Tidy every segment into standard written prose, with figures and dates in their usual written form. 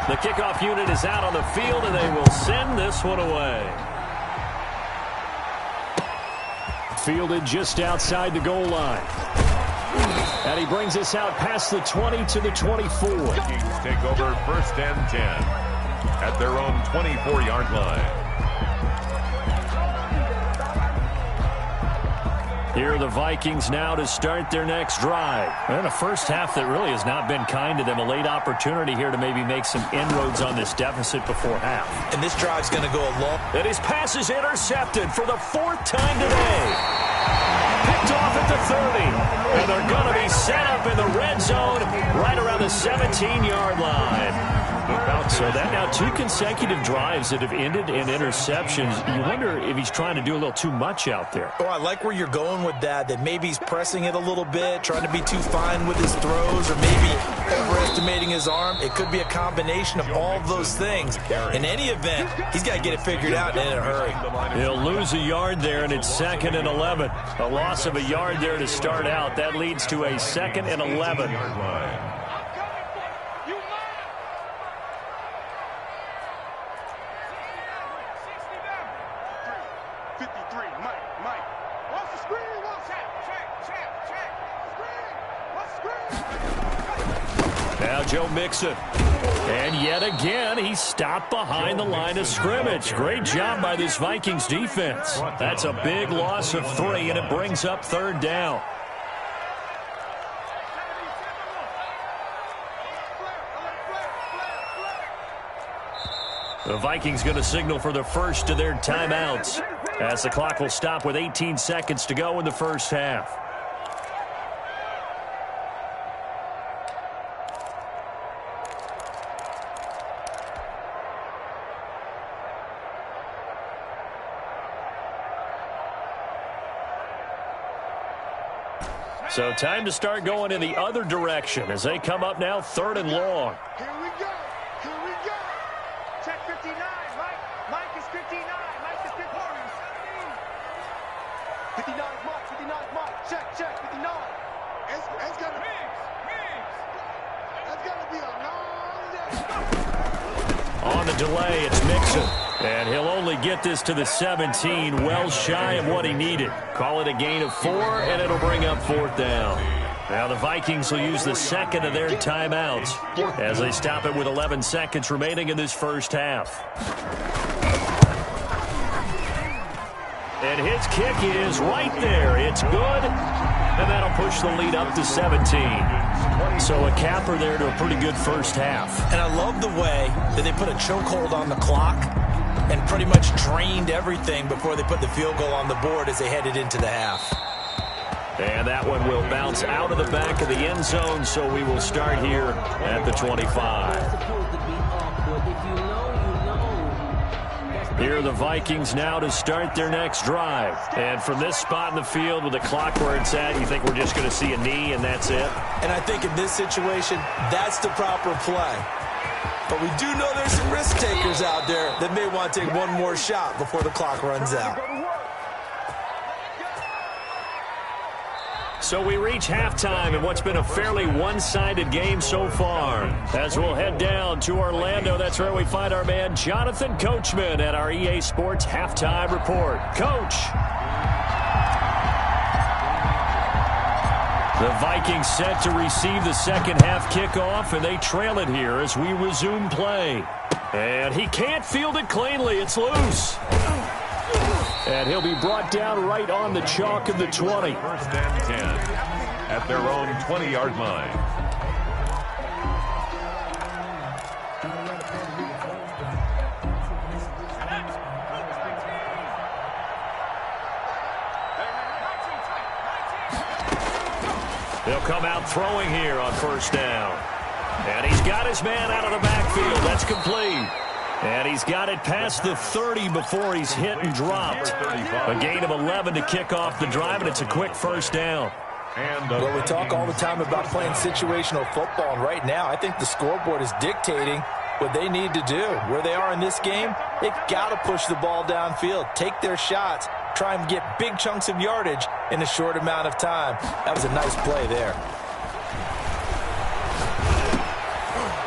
The kickoff unit is out on the field, and they will send this one away. Fielded just outside the goal line. And he brings us out past the 20 to the 24. Vikings take over 1st and 10 at their own 24-yard line. Here are the Vikings now to start their next drive. And a first half that really has not been kind to them. A late opportunity here to maybe make some inroads on this deficit before half. And this drive's going to go long. And his pass is intercepted for the 4th time today. Picked off at the 30. And they're going to be set up in the red zone right around the 17-yard line. So that now 2 consecutive drives that have ended in interceptions. You wonder if he's trying to do a little too much out there. Oh, I like where you're going with that maybe he's pressing it a little bit, trying to be too fine with his throws, or maybe overestimating his arm. It could be a combination of all of those things. In any event, he's got to get it figured out in a hurry. He'll lose a yard there, and it's 2nd and 11. A loss of a yard there to start out. That leads to a 2nd and 11. Now Joe Mixon. And yet again, he's stopped behind the line of scrimmage. Great job by this Vikings defense. That's a big loss of 3, and it brings up 3rd down. The Vikings going to signal for the first of their timeouts, as the clock will stop with 18 seconds to go in the first half. So time to start going in the other direction as they come up now 3rd and long. Here we go. Here we go. Check 59, Mike. Mike is 59. Mike is 59. 59 is Mike. 59 is Mike. Check. 59. It's got to be. That's got to be a long day. On the delay, it's Mixon. And he'll only get this to the 17, well shy of what he needed. Call it a gain of 4, and it'll bring up 4th down. Now the Vikings will use the 2nd of their timeouts as they stop it with 11 seconds remaining in this first half. And his kick is right there. It's good, and that'll push the lead up to 17. So a capper there to a pretty good first half. And I love the way that they put a chokehold on the clock and pretty much drained everything before they put the field goal on the board as they headed into the half. And that one will bounce out of the back of the end zone, so we will start here at the 25. Here are the Vikings now to start their next drive. And from this spot in the field with the clock where it's at, you think we're just going to see a knee and that's it? And I think in this situation, that's the proper play. But we do know there's some risk takers out there that may want to take one more shot before the clock runs out. So we reach halftime in what's been a fairly one-sided game so far. As we'll head down to Orlando, that's where we find our man Jonathan Coachman at our EA Sports Halftime Report. Coach. The Vikings set to receive the second half kickoff, and they trail it here as we resume play. And he can't field it cleanly. It's loose. And he'll be brought down right on the chalk of the 20. 1st and 10 at their own 20-yard line. They'll come out throwing here on 1st down. And he's got his man out of the backfield. That's complete. And he's got it past the 30 before he's hit and dropped. A gain of 11 to kick off the drive, and it's a quick 1st down. Well, we talk all the time about playing situational football, and right now I think the scoreboard is dictating what they need to do. Where they are in this game, they've got to push the ball downfield, take their shots, try and get big chunks of yardage in a short amount of time. That was a nice play there.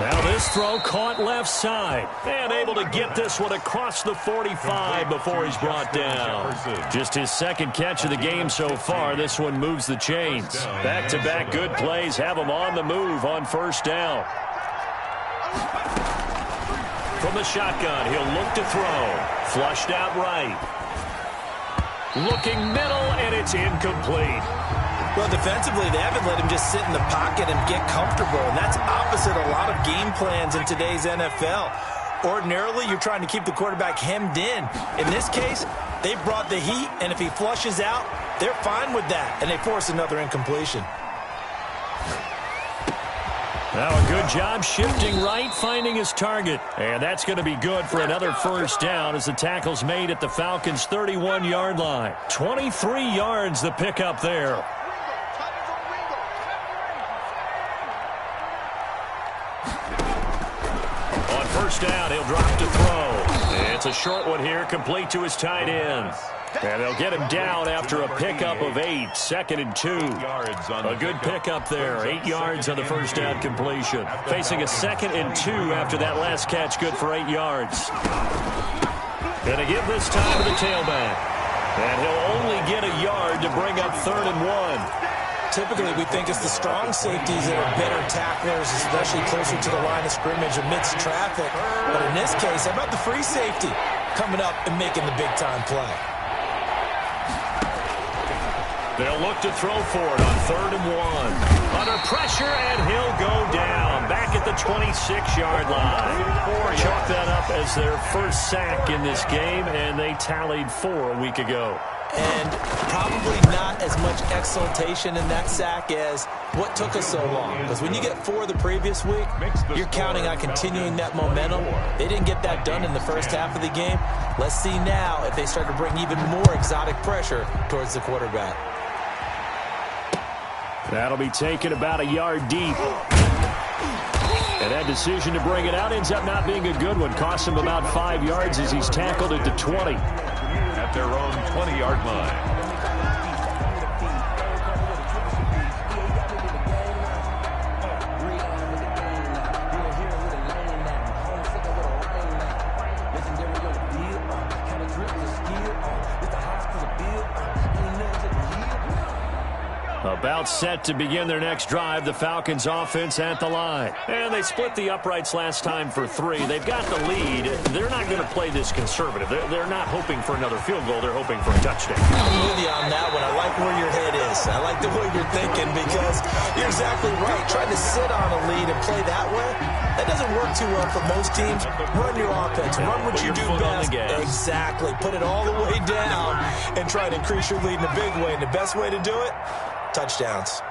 Now this throw caught left side. And able to get this one across the 45 before he's brought down. Just his second catch of the game so far. This one moves the chains. Back-to-back good plays have him on the move on first down. From the shotgun, he'll look to throw. Flushed out right. Looking middle, and it's incomplete. Well, defensively, they haven't let him just sit in the pocket and get comfortable, and that's opposite a lot of game plans in today's NFL. Ordinarily, you're trying to keep the quarterback hemmed in. In this case, they brought the heat, and if he flushes out, they're fine with that, and they force another incompletion. Now a good job shifting right, finding his target. And that's going to be good for another first down as the tackle's made at the Falcons' 31-yard line. 23 yards the pickup there. On first down, he'll drop to throw. It's a short one here, complete to his tight end. And they'll get him down after a pickup of 8, 2nd and 2. A good pickup there, 8 yards on the first down completion. Facing a 2nd and 2 after that last catch, good for 8 yards. Going to give this time to the tailback. And he'll only get a yard to bring up 3rd and 1. Typically, we think it's the strong safeties that are better tacklers, especially closer to the line of scrimmage amidst traffic. But in this case, how about the free safety coming up and making the big-time play? They'll look to throw for it on 3rd and 1. Under pressure, and he'll go down. Back at the 26-yard line. Chalk that up as their first sack in this game, and they tallied 4 a week ago. And probably not as much exultation in that sack as what took us so long. Because when you get 4 the previous week, you're counting on continuing that momentum. They didn't get that done in the first half of the game. Let's see now if they start to bring even more exotic pressure towards the quarterback. That'll be taken about a yard deep. And that decision to bring it out ends up not being a good one. Costs him about 5 yards as he's tackled at the 20. At their own 20-yard line. About set to begin their next drive, the Falcons offense at the line. And they split the uprights last time for 3. They've got the lead. They're not going to play this conservative. They're not hoping for another field goal. They're hoping for a touchdown. I'm with you on that one. I like where your head is. I like the way you're thinking because you're exactly right. Trying to sit on a lead and play that way, that doesn't work too well for most teams. Run your offense. Run what you do best. Exactly. Put it all the way down and try to increase your lead in a big way. And the best way to do it, touchdowns.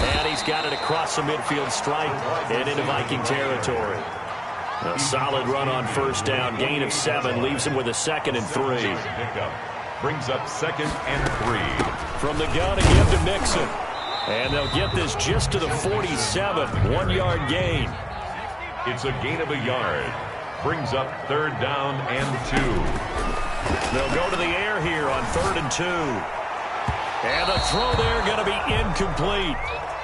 And he's got it across the midfield stripe and into Viking territory. A solid run on first down. Gain of 7 leaves him with a 2nd and 3. Brings up 2nd and 3. From the gun again to Mixon. And they'll get this just to the 47. 1-yard gain. It's a gain of a yard. Brings up 3rd down and 2. They'll go to the air here on 3rd and 2. And the throw there going to be incomplete.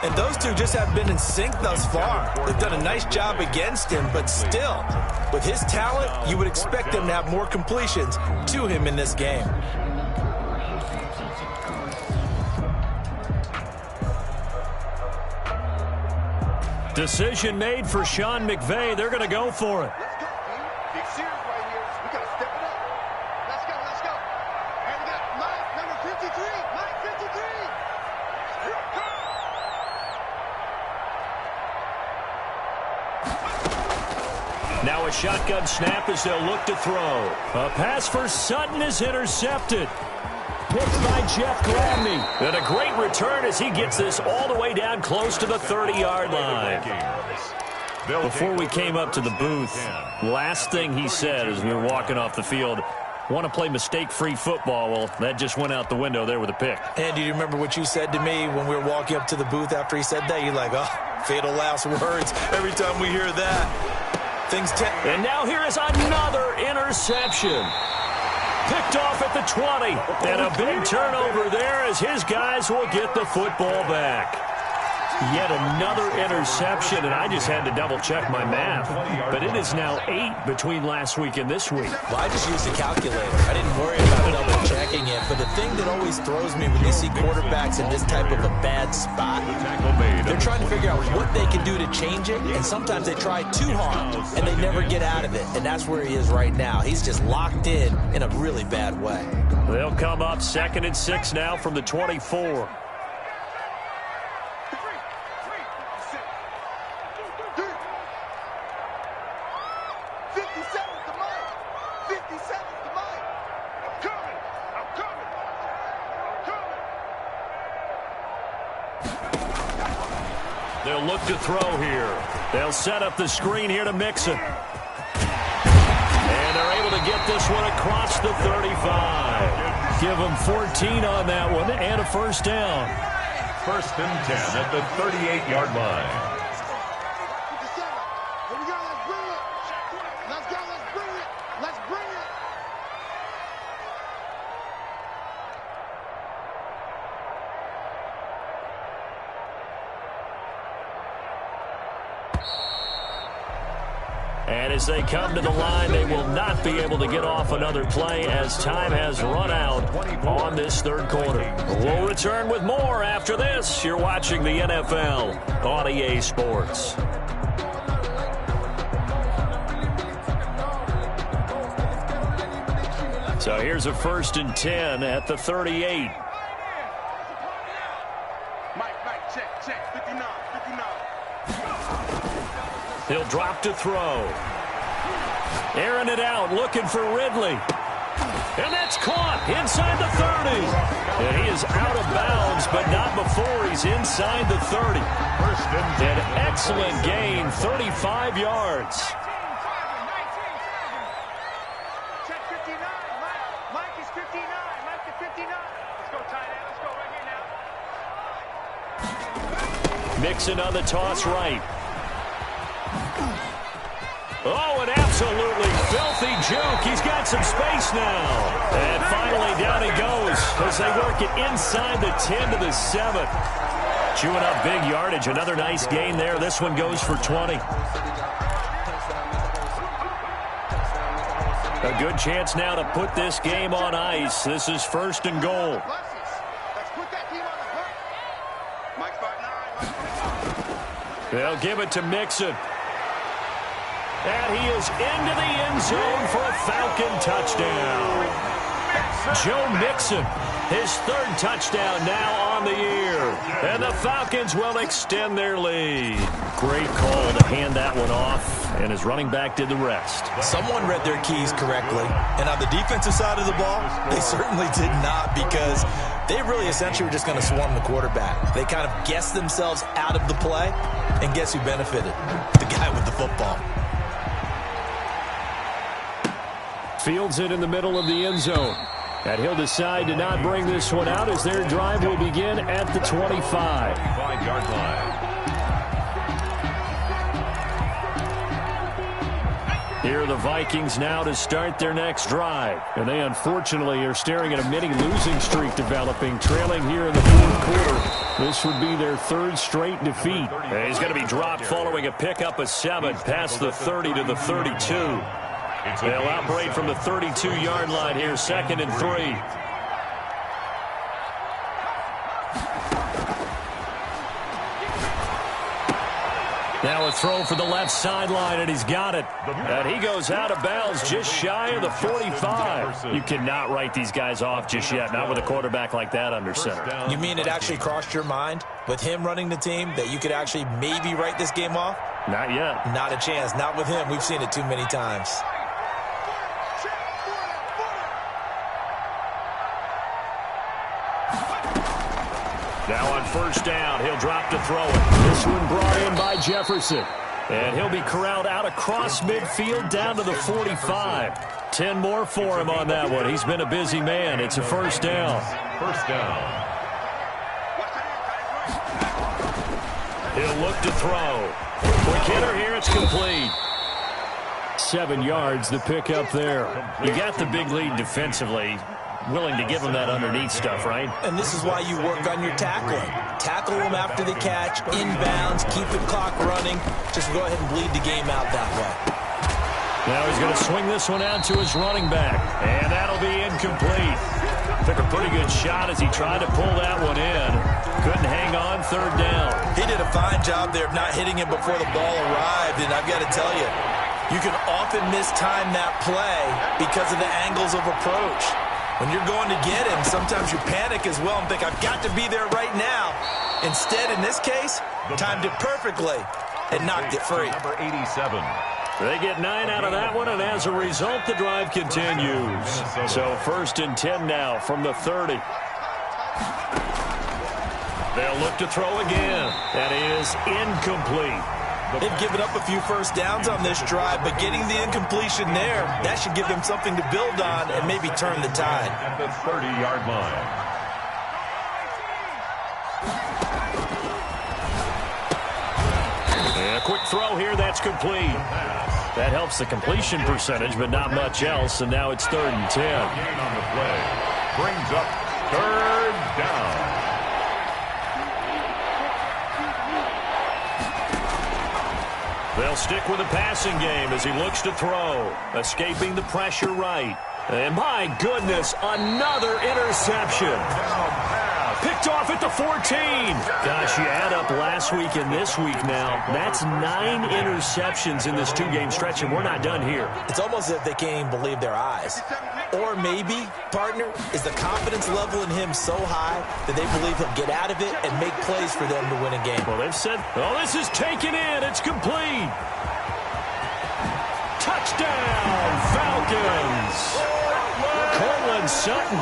And those two just haven't been in sync thus far. They've done a nice job against him, but still, with his talent, you would expect them to have more completions to him in this game. Decision made for Sean McVay. They're going to go for it. Let's go, team. Big series right here. We got to step it up. Let's go, let's go. And we got Mike, number 53. Mike, 53. Now a shotgun snap as they'll look to throw. A pass for Sutton is intercepted. Picked by Jeff Gladney. And a great return as he gets this all the way down close to the 30-yard line. Before we came up to the booth, last thing he said as we were walking off the field, want to play mistake-free football. Well, that just went out the window there with a pick. And do you remember what you said to me when we were walking up to the booth after he said that? You're like, oh, fatal last words every time we hear that. And now here is another interception. Picked off at the 20. And a big turnover there as his guys will get the football back. Yet another interception, and I just had to double-check my math. But it is now 8 between last week and this week. Well, I just used a calculator. I didn't worry about double-checking it. But the thing that always throws me when you see quarterbacks in this type of a bad spot, they're trying to figure out what they can do to change it, and sometimes they try too hard, and they never get out of it. And that's where he is right now. He's just locked in a really bad way. They'll come up 2nd and 6 now from the 24. They'll look to throw here. They'll set up the screen here to Mixon. And they're able to get this one across the 35. Give them 14 on that one and a first down. 1st and 10 at the 38-yard line. Here we go. Let's bring it. Let's go. Let's bring it. Let's bring it. And as they come to the line, they will not be able to get off another play as time has run out on this 3rd quarter. We'll return with more after this. You're watching the NFL on EA Sports. So here's a 1st and 10 at the 38. Mike, check. 59. He'll drop to throw. Airing it out, looking for Ridley. And that's caught inside the 30. And he is out of bounds, but not before he's inside the 30. An excellent gain, 35 yards. Check 59. Mike is 59. Mike to 59. Let's go, tight end. Let's go right here now. Mixon on the toss right. Oh, an absolutely filthy juke. He's got some space now. And finally down he goes as they work it inside the 10 to the 7. Chewing up big yardage. Another nice gain there. This one goes for 20. A good chance now to put this game on ice. This is 1st and goal. Let's put that team on the hook. Mike's 5'9". They'll give it to Mixon. And he is into the end zone for a Falcon touchdown. Joe Mixon, his 3rd touchdown now on the year. And the Falcons will extend their lead. Great call to hand that one off, and his running back did the rest. Someone read their keys correctly. And on the defensive side of the ball, they certainly did not, because they really essentially were just going to swarm the quarterback. They kind of guessed themselves out of the play, and guess who benefited? The guy with the football. Fields it in the middle of the end zone. And he'll decide to not bring this one out as their drive will begin at the 25. 5-yard line. Here are the Vikings now to start their next drive. And they unfortunately are staring at a mini losing streak developing, trailing here in the 4th quarter. This would be their 3rd straight defeat. And he's going to be dropped following a pickup of 7 past the 30 to the 32. They'll operate from the 32-yard line here, 2nd and 3. Now a throw for the left sideline, and he's got it. And he goes out of bounds just shy of the 45. You cannot write these guys off just yet, not with a quarterback like that under center. You mean it actually crossed your mind with him running the team that you could actually maybe write this game off? Not yet. Not a chance. Not with him. We've seen it too many times. Now on 1st down, he'll drop to throw it. This one brought in by Jefferson. And he'll be corralled out across midfield down to the 45. 10 more for him on that one. He's been a busy man. It's a 1st down. 1st down. He'll look to throw. Quick hitter here. It's complete. 7 yards, the pick up there. You got the big lead defensively. Willing to give them that underneath stuff, right? And this is why you work on your tackling. Tackle them after the catch, inbounds, keep the clock running. Just go ahead and bleed the game out that way. Now he's going to swing this one out to his running back, and that'll be incomplete. Took a pretty good shot as he tried to pull that one in. Couldn't hang on, third down. He did a fine job there of not hitting him before the ball arrived, and I've got to tell you, you can often mistime that play because of the angles of approach. When you're going to get him, sometimes you panic as well and think, I've got to be there right now. Instead, in this case, timed it perfectly and knocked it free. Number 87. They get 9 out of that one, and as a result, the drive continues. So 1st and 10 now from the 30. They'll look to throw again. That is incomplete. They've given up a few first downs on this drive, but getting the incompletion there, that should give them something to build on and maybe turn the tide. At the 30-yard line. And a quick throw here, that's complete. That helps the completion percentage, but not much else, and now it's 3rd and 10. Gain on the play. Brings up 3rd down. They'll stick with the passing game as he looks to throw. Escaping the pressure right. And my goodness, another interception. Picked off at the 14. Gosh, you add up last week and this week now. That's 9 interceptions in this 2-game stretch, and we're not done here. It's almost as if they can't even believe their eyes. Or maybe, partner, is the confidence level in him so high that they believe he'll get out of it and make plays for them to win a game. Well, they've said, oh, this is taken in. It's complete. Touchdown, Falcons. Cortland Sutton,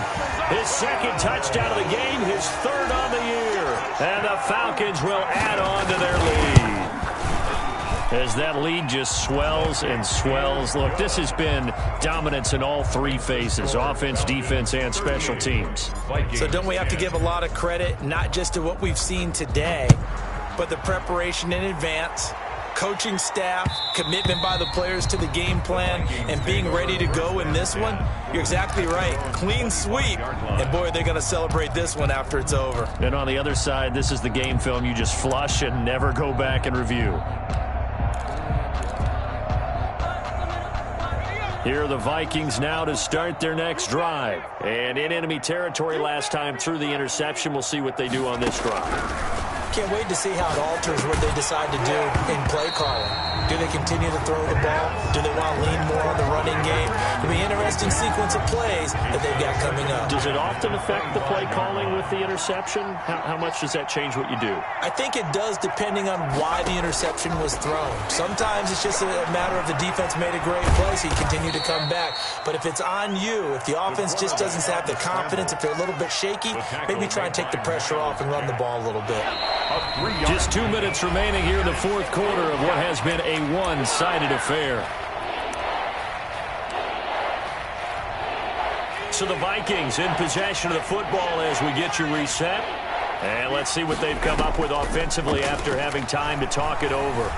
his 2nd touchdown of the game, his 3rd on the year. And the Falcons will add on to their lead. As that lead just swells and swells. Look, this has been dominance in all 3 phases, offense, defense, and special teams. So don't we have to give a lot of credit, not just to what we've seen today, but the preparation in advance, coaching staff, commitment by the players to the game plan, and being ready to go in this one? You're exactly right. Clean sweep. And, boy, they're going to celebrate this one after it's over. And on the other side, this is the game film you just flush and never go back and review. Here are the Vikings now to start their next drive. And in enemy territory last time through the interception. We'll see what they do on this drive. Can't wait to see how it alters what they decide to do in play calling. Do they continue to throw the ball? Do they want to lean more on the running game? It'll be an interesting sequence of plays that they've got coming up. Does it often affect the play calling with the interception? How much does that change what you do? I think it does, depending on why the interception was thrown. Sometimes it's just a matter of the defense made a great play, so you continue to come back. But if it's on you, if the offense just doesn't have the confidence, if they're a little bit shaky, maybe try and take the pressure off and run the ball a little bit. Just 2 minutes remaining here in the 4th quarter of what has been a one-sided affair. So the Vikings in possession of the football as we get you reset. And let's see what they've come up with offensively after having time to talk it over.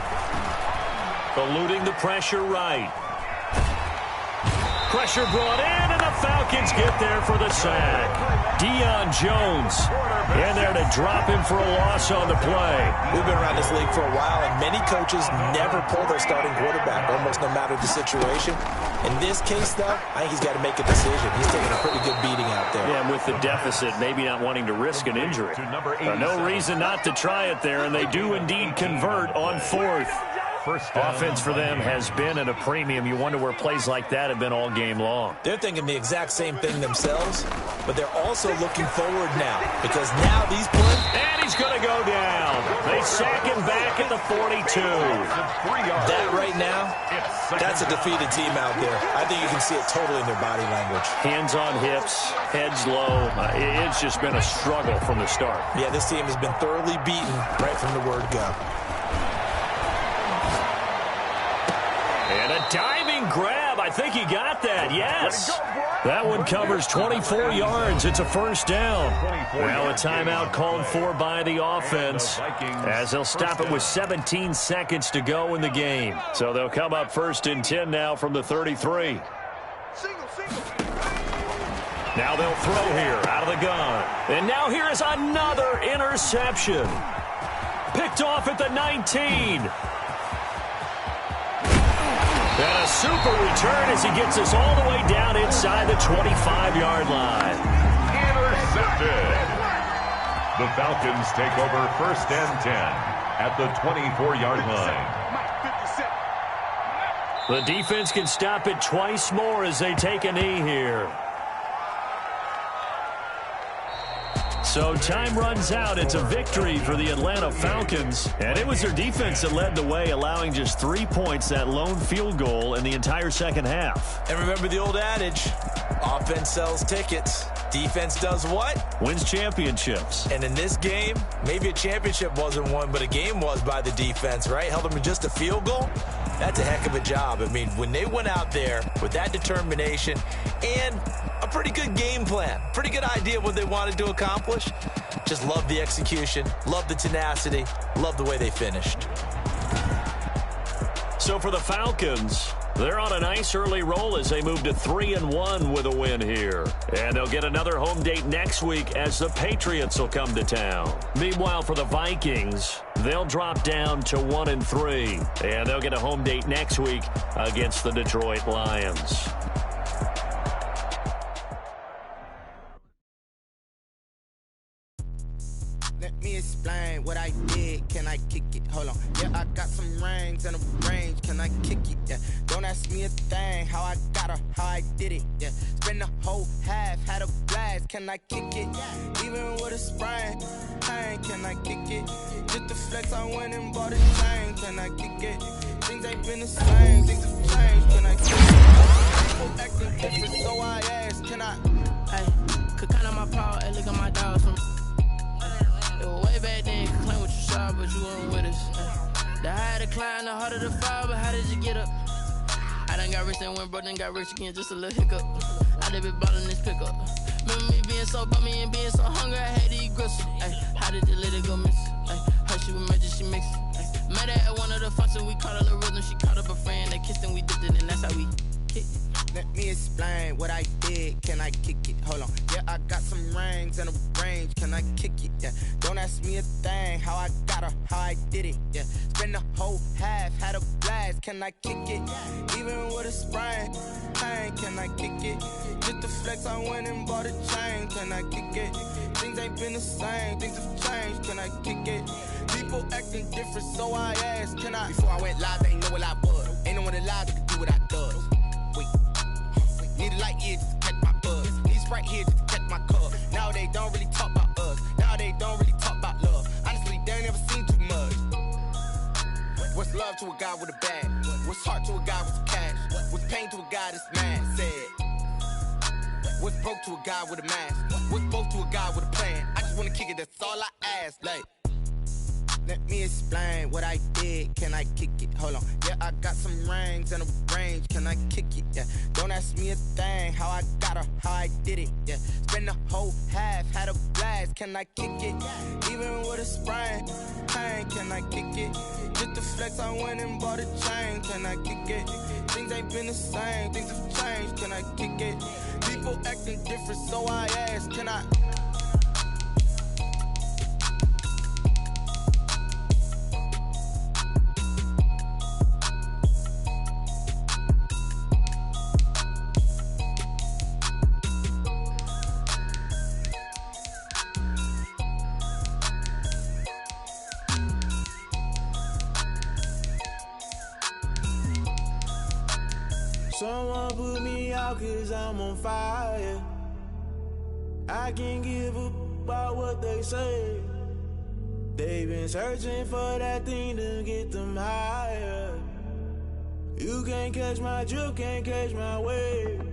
Eluding the pressure right. Pressure brought in, and the Falcons get there for the sack. Deion Jones in there to drop him for a loss on the play. We've been around this league for a while, and many coaches never pull their starting quarterback, almost no matter the situation. In this case, though, I think he's got to make a decision. He's taking a pretty good beating out there. Yeah, and with the deficit, maybe not wanting to risk an injury. No reason not to try it there, and they do indeed convert on 4th. Offense for them has been at a premium. You wonder where plays like that have been all game long. They're thinking the exact same thing themselves, but they're also looking forward now because now these plays... And he's going to go down. They sack him back at the 42. That right now, that's a defeated team out there. I think you can see it totally in their body language. Hands on hips, heads low. It's just been a struggle from the start. Yeah, this team has been thoroughly beaten right from the word go. And a diving grab. I think he got that, yes. That one covers 24 yards. It's a first down. Now a timeout called for by the offense, as they'll stop it with 17 seconds to go in the game. So they'll come up 1st and 10 now from the 33. Now they'll throw here out of the gun. And now here is another interception. Picked off at the 19. And a super return as he gets us all the way down inside the 25-yard line. Intercepted. The Falcons take over 1st and 10 at the 24-yard line. The defense can stop it twice more as they take a knee here. So time runs out. It's a victory for the Atlanta Falcons. And it was their defense that led the way, allowing just 3 points, that lone field goal in the entire second half. And remember the old adage, offense sells tickets. Defense does what? Wins championships. And in this game, maybe a championship wasn't won, but a game was by the defense, right? Held them to just a field goal. That's a heck of a job. I mean, when they went out there with that determination and a pretty good game plan, pretty good idea of what they wanted to accomplish, just love the execution, love the tenacity, love the way they finished. So for the Falcons, they're on a nice early roll as they move to 3-1 with a win here. And they'll get another home date next week as the Patriots will come to town. Meanwhile, for the Vikings, they'll drop down to 1-3. And they'll get a home date next week against the Detroit Lions. Let me explain what I did. Can I kick it? Hold on. Yeah, I got some rings and a range. Can I kick it? Yeah. Don't ask me a thing. How I got her, how I did it. Yeah. Spend the whole half, had a blast. Can I kick it? Even with a sprain. Pain, can I kick it? Just the flex, I went and bought a chain. Can I kick it? Things ain't been the same. Things have changed. Can I kick it? People acting different, so I asked. Can I? Hey, could count on my power and look at my dogs from. Way back then, you could claim what you saw, but you weren't with us. The higher the climb, the harder the fall, but how did you get up? I done got rich and went broke, then got rich again, just a little hiccup. I done been ballin' this pickup. Remember me being so bummy and being so hungry, I had to eat gristle. Ay, how did you let it go miss? Ay, how she was magic, she mixed it. Met her at one of the functions, we caught her the rhythm, she caught up a friend, they kissed and we dipped it, and that's how we kicked it. Let me explain what I did. Can I kick it? Hold on. Yeah, I got some rings and a range. Can I kick it? Yeah. Don't ask me a thing. How I got her, how I did it. Yeah. Spend the whole half, had a blast. Can I kick it? Even with a sprain. Pain, can I kick it? Just the flex, I went and bought a chain. Can I kick it? Things ain't been the same. Things have changed. Can I kick it? People acting different, so I asked. Can I? Before I went live, they ain't know what I was. Ain't no one alive that could do what I does. Wait. Need a light here just to catch my buzz. Need Sprite here just to catch my cup. Now they don't really talk about us. Now they don't really talk about love. Honestly, they ain't never seen too much. What's love to a guy with a bag? What's heart to a guy with some cash? What's pain to a guy that's mad? Said. What's broke to a guy with a mask? What's both to a guy with a plan? I just wanna kick it, that's all I ask. Like, let me explain what I did. Can I kick it? Hold on. Yeah, I got some rings and a range. Can I kick it? Yeah. Don't ask me a thing. How I got her, how I did it. Yeah. Spend the whole half, had a blast. Can I kick it? Even with a sprain. Pain, can I kick it? Just the flex, I went and bought a chain. Can I kick it? Things ain't been the same. Things have changed. Can I kick it? People acting different, so I asked. Can I? Someone put me out 'cause I'm on fire. I can't give up about what they say. They've been searching for that thing to get them higher. You can't catch my drift, can't catch my wave.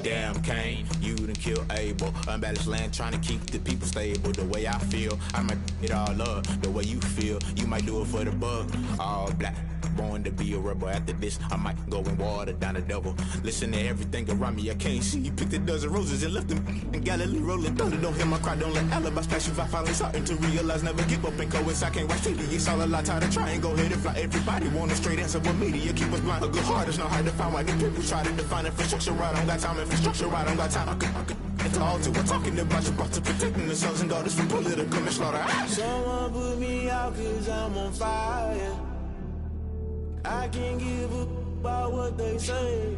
Damn, Kane, you done kill Abel. Unbalanced land trying to keep the people stable. The way I feel, I might it all up. The way you feel, you might do it for the buck. All black, born to be a rebel. After this, I might go and water down the devil. Listen to everything around me, I can't see. You picked a dozen roses and left them in Galilee rolling thunder. Don't hear my cry, don't let alibis pass you. I finally starting to realize, never give up and coincide. Can't watch TV, it's all a lot. Tired of trying, go ahead and fly. Everybody want a straight answer, but media keep us blind. A good heart is not hard to find. Why the people try to define infrastructure right? I don't got time, infrastructure right, I don't got time. I could all to. We're talking about you, brought to protecting the sons and daughters from political manslaughter. Someone put me out cause I'm on fire. I can't give a about what they say.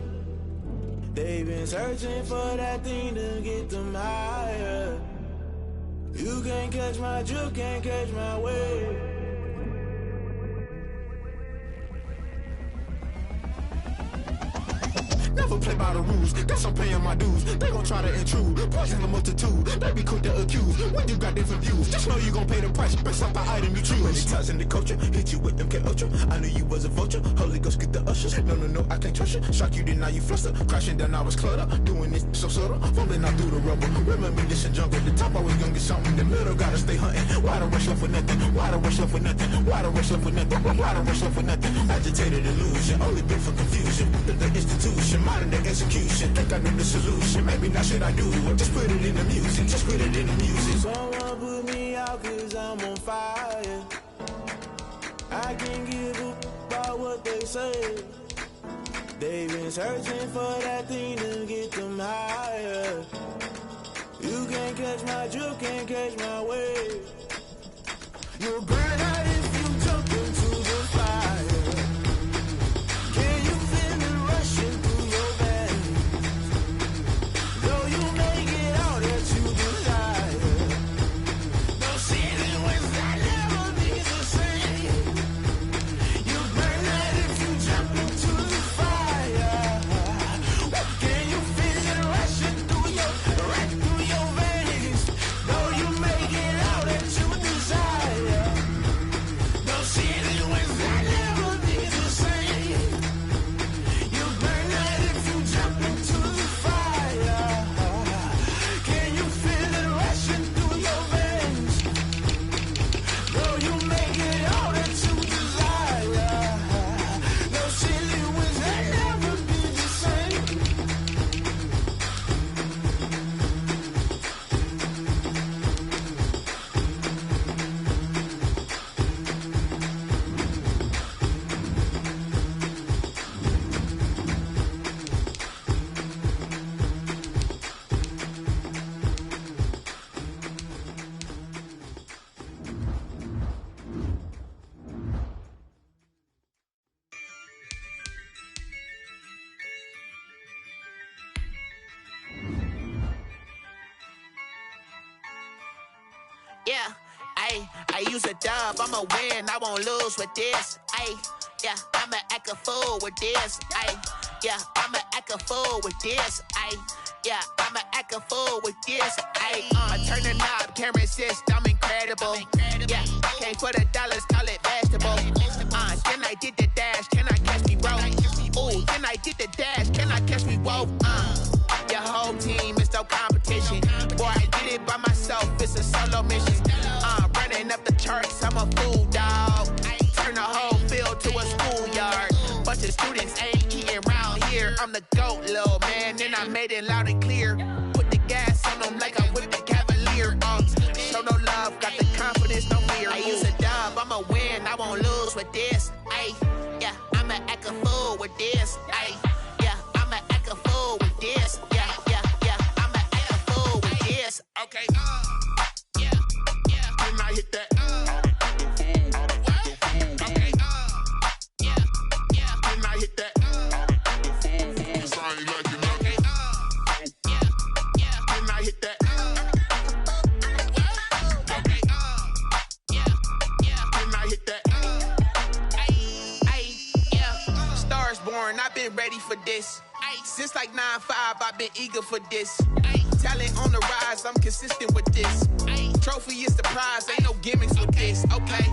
They've been searching for that thing to get them higher. You can't catch my drift, can't catch my wave. Never play by the rules, guess I'm paying my dues. They gon' try to intrude, poison the multitude. They be quick to accuse, when you got different views. Just know you gon' pay the price, based off the item you choose. Many times in the culture, hit you with them K-Ultra. I knew you was a vulture, Holy Ghost get the ushers. No, I can't trust you. Shock you, then now you fluster. Crashing down, I was cluttered. Doing this so subtle, fumbling out through the rubble. Remember this in jungle, the top always gonna get something. The middle gotta stay hunting. Why the rush left for nothing? Why the rush left for nothing? Why the rush left for nothing? Why the rush left for nothing? Agitated illusion, only been for confusion. The institution, modern day execution. Think I knew the solution. Maybe now should I do it? Just put it in the music. Just put it in the music. Someone put me out cause I'm on fire. I can't give a about what they say. They've been searching for that thing to get them higher. You can't catch my drift, can't catch my wave. You'll burn out if you jump into the fire. Can you feel it rushing through your veins? Though you make it all that you desire. No ceiling was that never be the same. You burn out if you jump into the fire. Can you feel it rushing through your veins? Though you make it all that you desire. No ceiling was that never be the same. You burn out if you jump into the fire. Can you feel it rushing through your veins? Though you make it all that you desire. No ceiling was that never be the same. Yeah, I use a dub, I'ma win, I won't lose with this. Yeah, I'ma act a fool with this. Yeah, I'ma act a fool with this. Yeah, I'ma act a fool with this. I turn the knob, can't resist, I'm incredible. Yeah, came for the dollars, call it vegetable. Then I did the dash, can I catch me broke? Ooh, then I did the dash, can I catch me woke? Your whole team is no competition. Boy, I did it by myself, it's a solo mission. Running up the charts, I'm a fool, dog. Turn the whole field to a schoolyard. Bunch of students ain't eating round here. I'm the GOAT, little man, and I made it loud and clear. Put the gas on them like I'm with the Cavalier. Show no love, got the confidence, no fear. I use a dub, I'ma win, I won't lose with this. Yeah, I'ma act a fool with this. Yeah, I'ma act a fool with this. Yeah, I'ma act a fool with this. Okay, yeah, can I hit that? Okay, yeah, can I hit that? Sorry, like you know. Okay, yeah, can I hit that? Okay, yeah, can I hit that? Yeah, stars born, I've been ready for this. Since like 9-5, I've been eager for this. Talent on the rise, I'm consistent with this. Trophy is the prize, ain't no gimmicks with this. Okay,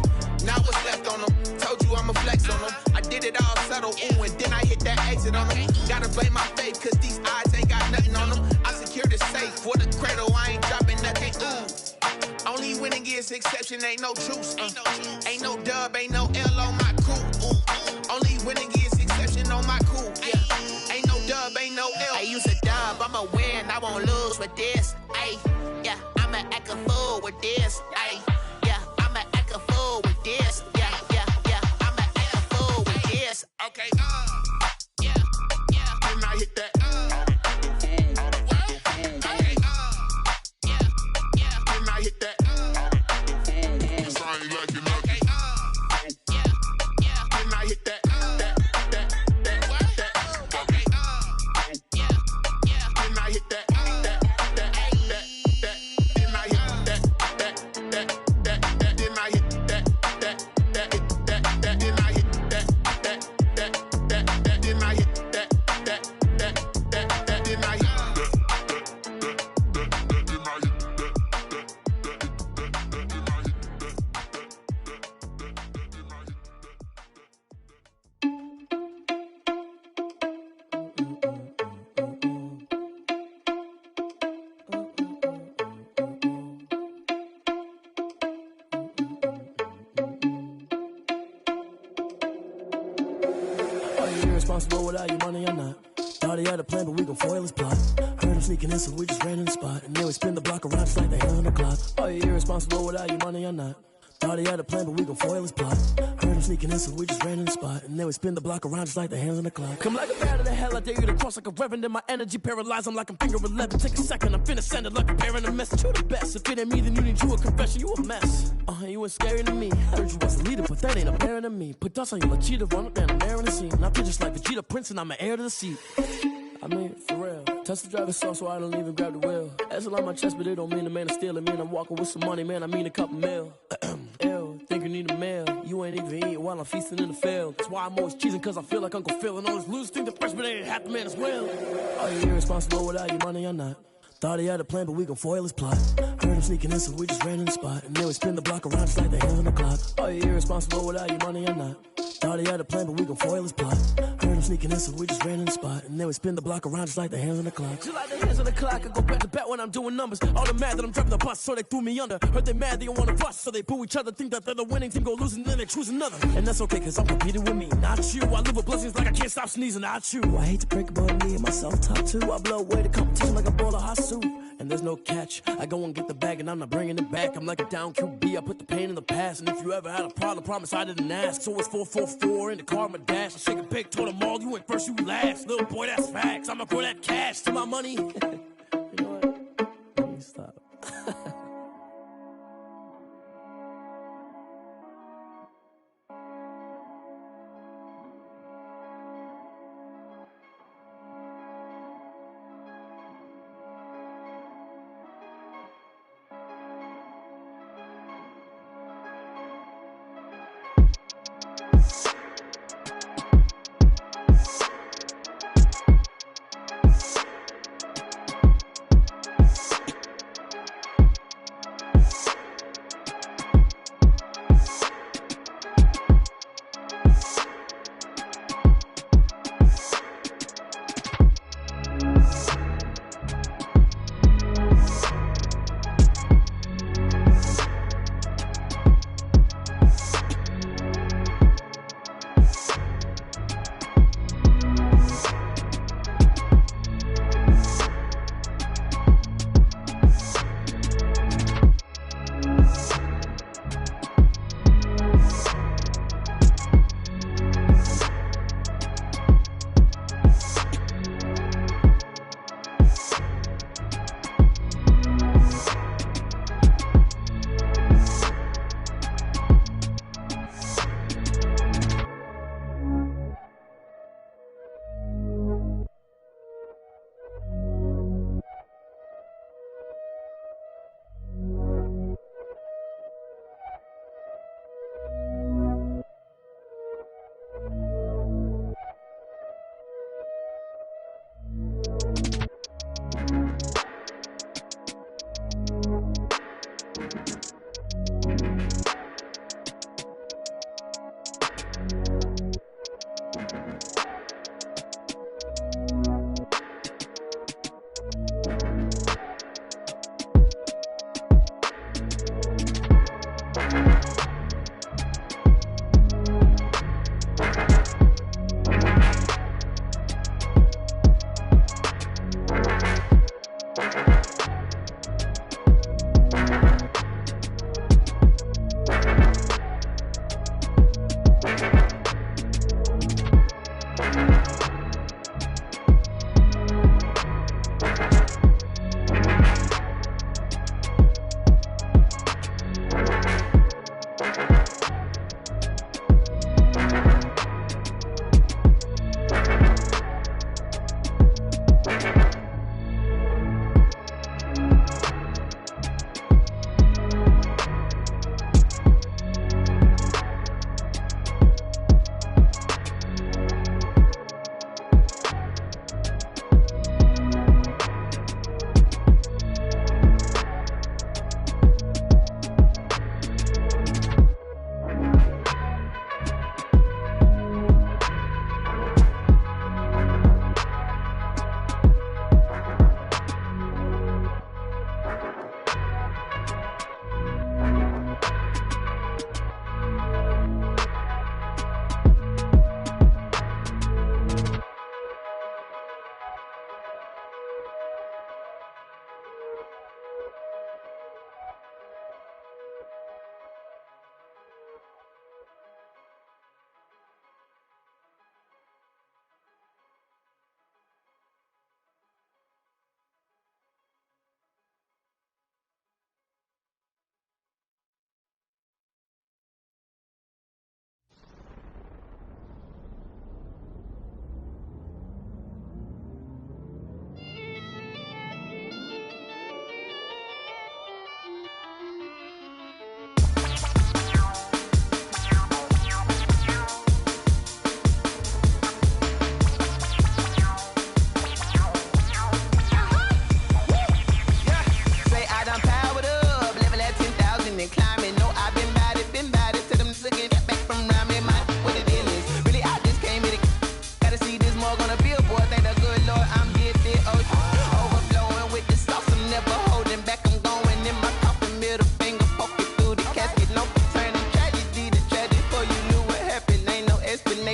now what's left on them? Told you I'ma flex on them. I did it all subtle, ooh, and then I hit that exit on them. Gotta blame my faith, cause these odds ain't got nothing on them. I secured the safe biggest exception, ain't no truce. Ain't no dub, ain't no L on my coupe. Only winning is exception on my coupe. Yeah. Ain't no dub, ain't no L. I use a dub, I'ma win, I won't lose with this. Ay, yeah, I'ma act a fool with this. Ay, yeah, I'ma act a fool with this. Yeah, yeah, yeah, I'ma act a fool with this. Okay, yeah, yeah, when I hit that. Responsible without your money or not. Thought he had a plan, but we gon' foil his plot. Heard him sneaking in, so we just ran in the spot. And then we spin the block around just like the hands on the clock. Are you irresponsible without your money or not? Thought he had a plan, but we gon' foil his plot. Heard him sneaking in, so we just ran in the spot. And then we spin the block around just like the hands on the clock. Come like a bat of the hell, I dare you to cross like a reverend. And my energy paralyzed, I'm like I'm finger 11. Take a second, I'm finna send it like a parent a message. You the best, if it ain't me, then you need you a confession. You a mess. You ain't scary to me. Heard you was a leader, but that ain't apparent to me. Put dust on you like cheetah, run up down the air in the scene. I feel just like Vegeta Prince, and I'm an heir to the seat. I mean, for real. Touch the driver's soft, so I don't even grab the wheel. That's on my chest, but it don't mean the man is stealing. Man, I'm walking with some money, man, I mean a couple mil. Ew, think you need a meal. You ain't even eating while I'm feasting in the field. That's why I'm always cheesing, cause I feel like Uncle Phil. And all those losers think the freshman ain't half the man as well. Are you irresponsible without your money or not? Thought he had a plan, but we gon' foil his plot. Heard him sneaking in, so we just ran in the spot. And then we spin the block around just like the hands on the clock. Are you irresponsible without your money or not? Thought he had a plan, but we gon' foil his plot. Heard him sneaking in, so we just ran in the spot. And then we spin the block around just like the hands on the clock. Just like the hands on the clock, I go back to back when I'm doing numbers. All the mad that I'm driving the bus, so they threw me under. Heard they mad, they don't wanna bust, so they boo each other. Think that they're the winning team, go losing, then they choose another. And that's okay, cause I'm competing with me, not you. I live with blessings like I can't stop sneezing, not you. I hate to break it, but me and myself top two. I blow away the competition like a bowl of hot soup. And there's no catch. I go and get the bag and I'm not bringing it back. I'm like a down QB, I put the pain in the past. And if you ever had a problem, promise I didn't ask. So it's 444 in the car, my dash. I shake a big, told them all, you ain't first, you last. Little boy, that's facts. I'ma throw that cash to my money. You know what? Let me stop.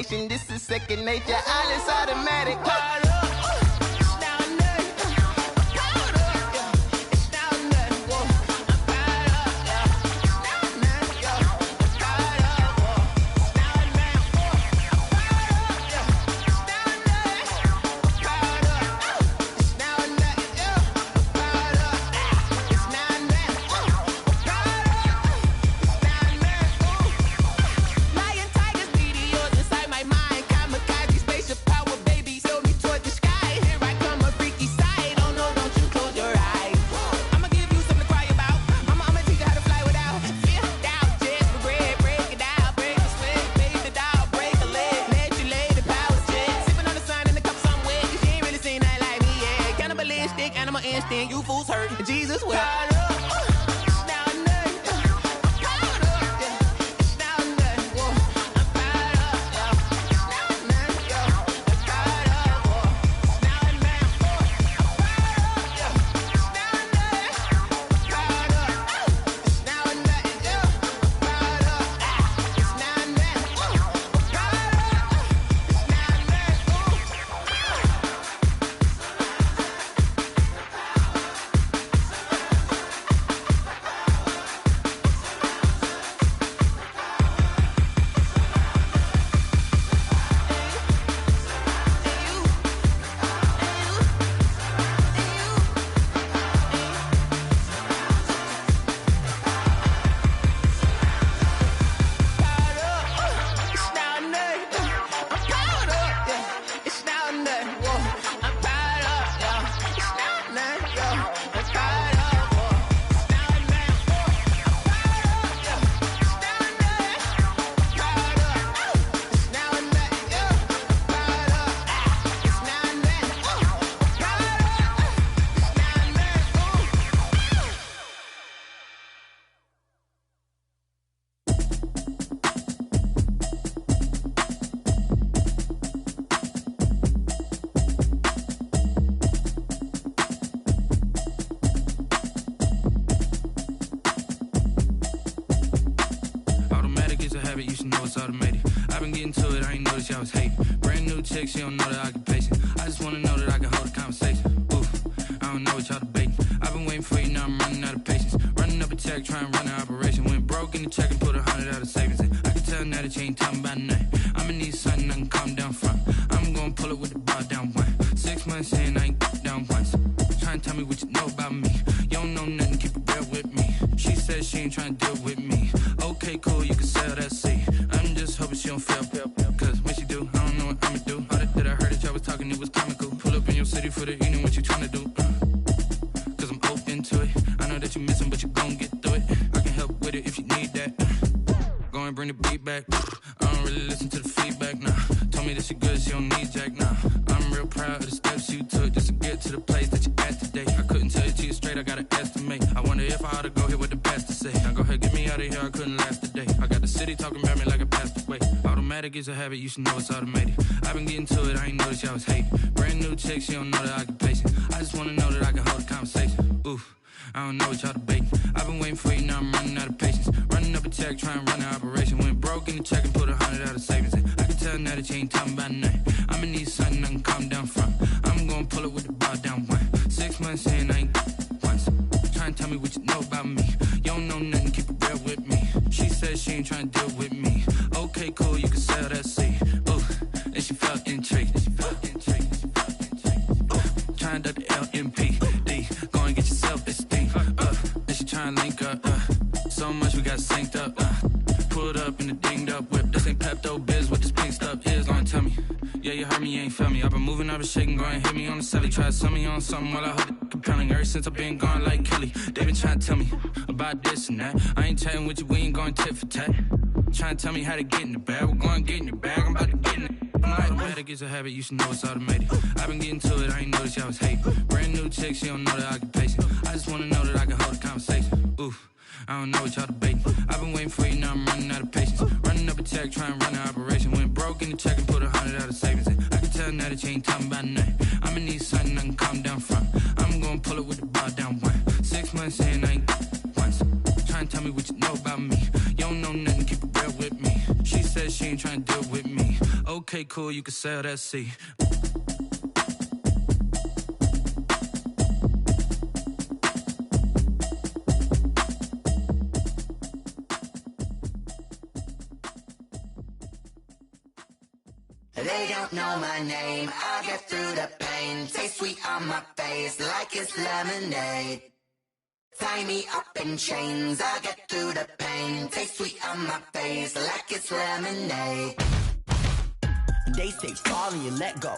combination. This is second nature. All is automatic. You fools hurt. Jesus will. She don't know the occupation. I just wanna know that I can hold a conversation. Oof, I don't know what y'all debating. I've been waiting for you, now I'm running out of patience. Running up a check, trying to run an operation. Went broke in the check and put 100 out of savings in. I can tell now that you ain't talking about nothing. I'ma need something I can calm down from. I'm gonna pull it with the bar down one. 6 months in, I ain't down once. Trying to tell me what you know about me. You don't know nothing, keep it real with me. She said she ain't trying to deal with me. Okay, cool, you can sell that seat. I'm just hoping she don't fail. Cause when she do, I don't know what I'ma do. All that I heard that y'all was talking, it was comical. Pull up in your city for the evening, what you tryna do? Cause I'm open to it. I know that you missing, but you gon' get through it. I can help with it if you need that. Go and bring the beat back. I don't really listen to the feedback, nah. Told me that she good, she don't need jack, nah. I'm real proud of the steps you took just to get to the place that you're at today. I couldn't tell it to you straight, I gotta estimate. I wonder if I ought to go here with the best to say. Now go ahead, get me out of here, I couldn't last today. I got the city talking about me like I passed away. Automatic is a habit, you should know it's automated. I've been getting to it, I ain't noticed y'all was hating. Brand new chick, she don't know the occupation. I just wanna know that I can hold a conversation. Oof, I don't know what y'all debating. I've been waiting for you, now I'm running out of patience. Running up a check, trying to run an operation. Went broke in the check and put 100 out of savings in. I can tell now that you ain't talking about nothing. I'ma need something I can calm down from. I'm gonna pull it with the bar down one. 6 months in, I ain't once. Trying to tell me what you know about me. You don't know nothing, keep it real with me. She said she ain't trying to deal with me. Okay, cool, you can sell that seat. Ooh, and she felt intrigued. Trying to the LMPD. Go and get your self-esteem. And she trying to link up. So much we got synced up. Pulled up in the dinged up whip. This ain't Pepto-Biz, what this pink stuff is. Go and tell me. Yeah, you heard me, you ain't felt me. I've been moving, I've been shaking, go and hit me on the celly. Try to sell me on something while I hold it compelling. Ever since I've been gone like Kelly, they been trying to tell me about this and that. I ain't chatting with you, we ain't going tit for tat. Trying to tell me how to get in the bag. We're going to get in your bag, I'm about to get in it. Automatic is a habit, you should know it's automated. I've been getting to it, I ain't noticed y'all was hating. Brand new chick, she don't know the occupation. I just wanna know that I can hold a conversation. Oof, I don't know what y'all debating. I've been waiting for you, now I'm running out of patience. Running up a check, trying to run an operation. Went broke in the check and put 100 out of savings in. I can tell now that you ain't talking about nothing. I'ma need something I can calm down from. I'm gonna pull it with the bar down one. 6 months in, I ain't once. Trying to tell me what you know about me. You don't know nothing, keep it real with me. She said she ain't trying to deal with me. Okay. Okay, cool, you can sail that sea. They don't know my name, I get through the pain. Taste sweet on my face like it's lemonade. Tie me up in chains, I get through the pain. Taste sweet on my face like it's lemonade. They say fall and you let go,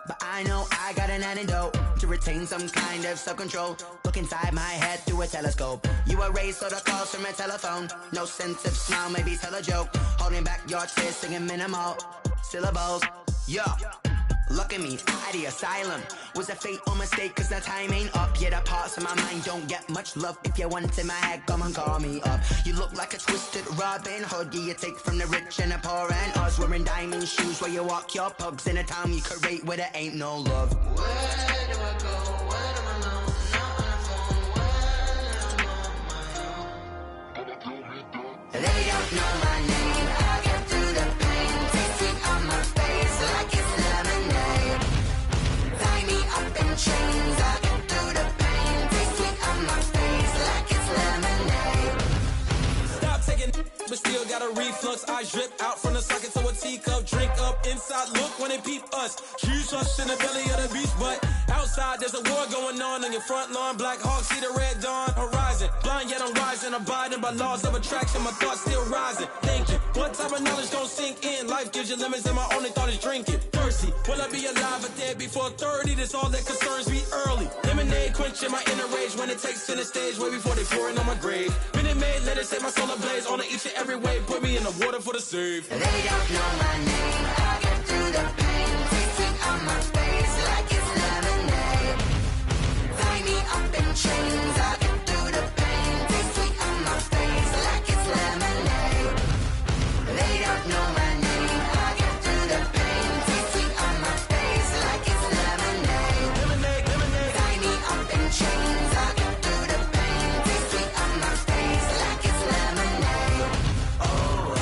but I know I got an antidote to retain some kind of self-control. Look inside my head through a telescope. You erase all the calls from a telephone. No sense of smile, maybe tell a joke. Holding back your tears, singing minimal syllables. Yeah, look at me, at the asylum. Was a fate or mistake, cause the time ain't up. Yeah, the parts of my mind don't get much love. If you want in my head, come and call me up. You look like a twisted Robin Hood. Yeah, you take from the rich and the poor and us. Wearing diamond shoes where you walk your pugs in a town you create where there ain't no love. Where do I go? Where am I alone? Not on the phone. Where am I on my own? They don't know my name, I get through the pain. Taste sweet on my face like it's lemonade. Tie me up in chains, I get through the pain. Taste sweet on my face like it's lemonade. Stop taking but still got a reflux. I drip out from the socket to a teacup. Drink up inside, look when they peep us. Huge us in the belly of the beach, but outside there's a war going on your front lawn. Black Hawk, see the red dawn horizon. Blind yet I'm rising, abiding by laws of attraction. My thoughts still rising. Thinking, what type of knowledge gon' sink in? Life gives you lemons and my only thought is drinking. Thirsty, will I be alive or dead before 30? That's all that concerns me early. Lemonade quenching my inner rage when it takes center stage way before they pour it on my grave. Minute Maid, let it set my soul ablaze on each and every way. Put me in the water for the save. They don't know my name, I get through the pain. Taste sweet on my face like it's lemonade. Tie me up in chains, I get through the pain. Taste sweet on my face like it's lemonade. They don't know my name, I get through the pain. Taste sweet on my face like it's lemonade. Tie me up in chains, I get through the pain. Taste sweet on my face like it's lemonade. Oh.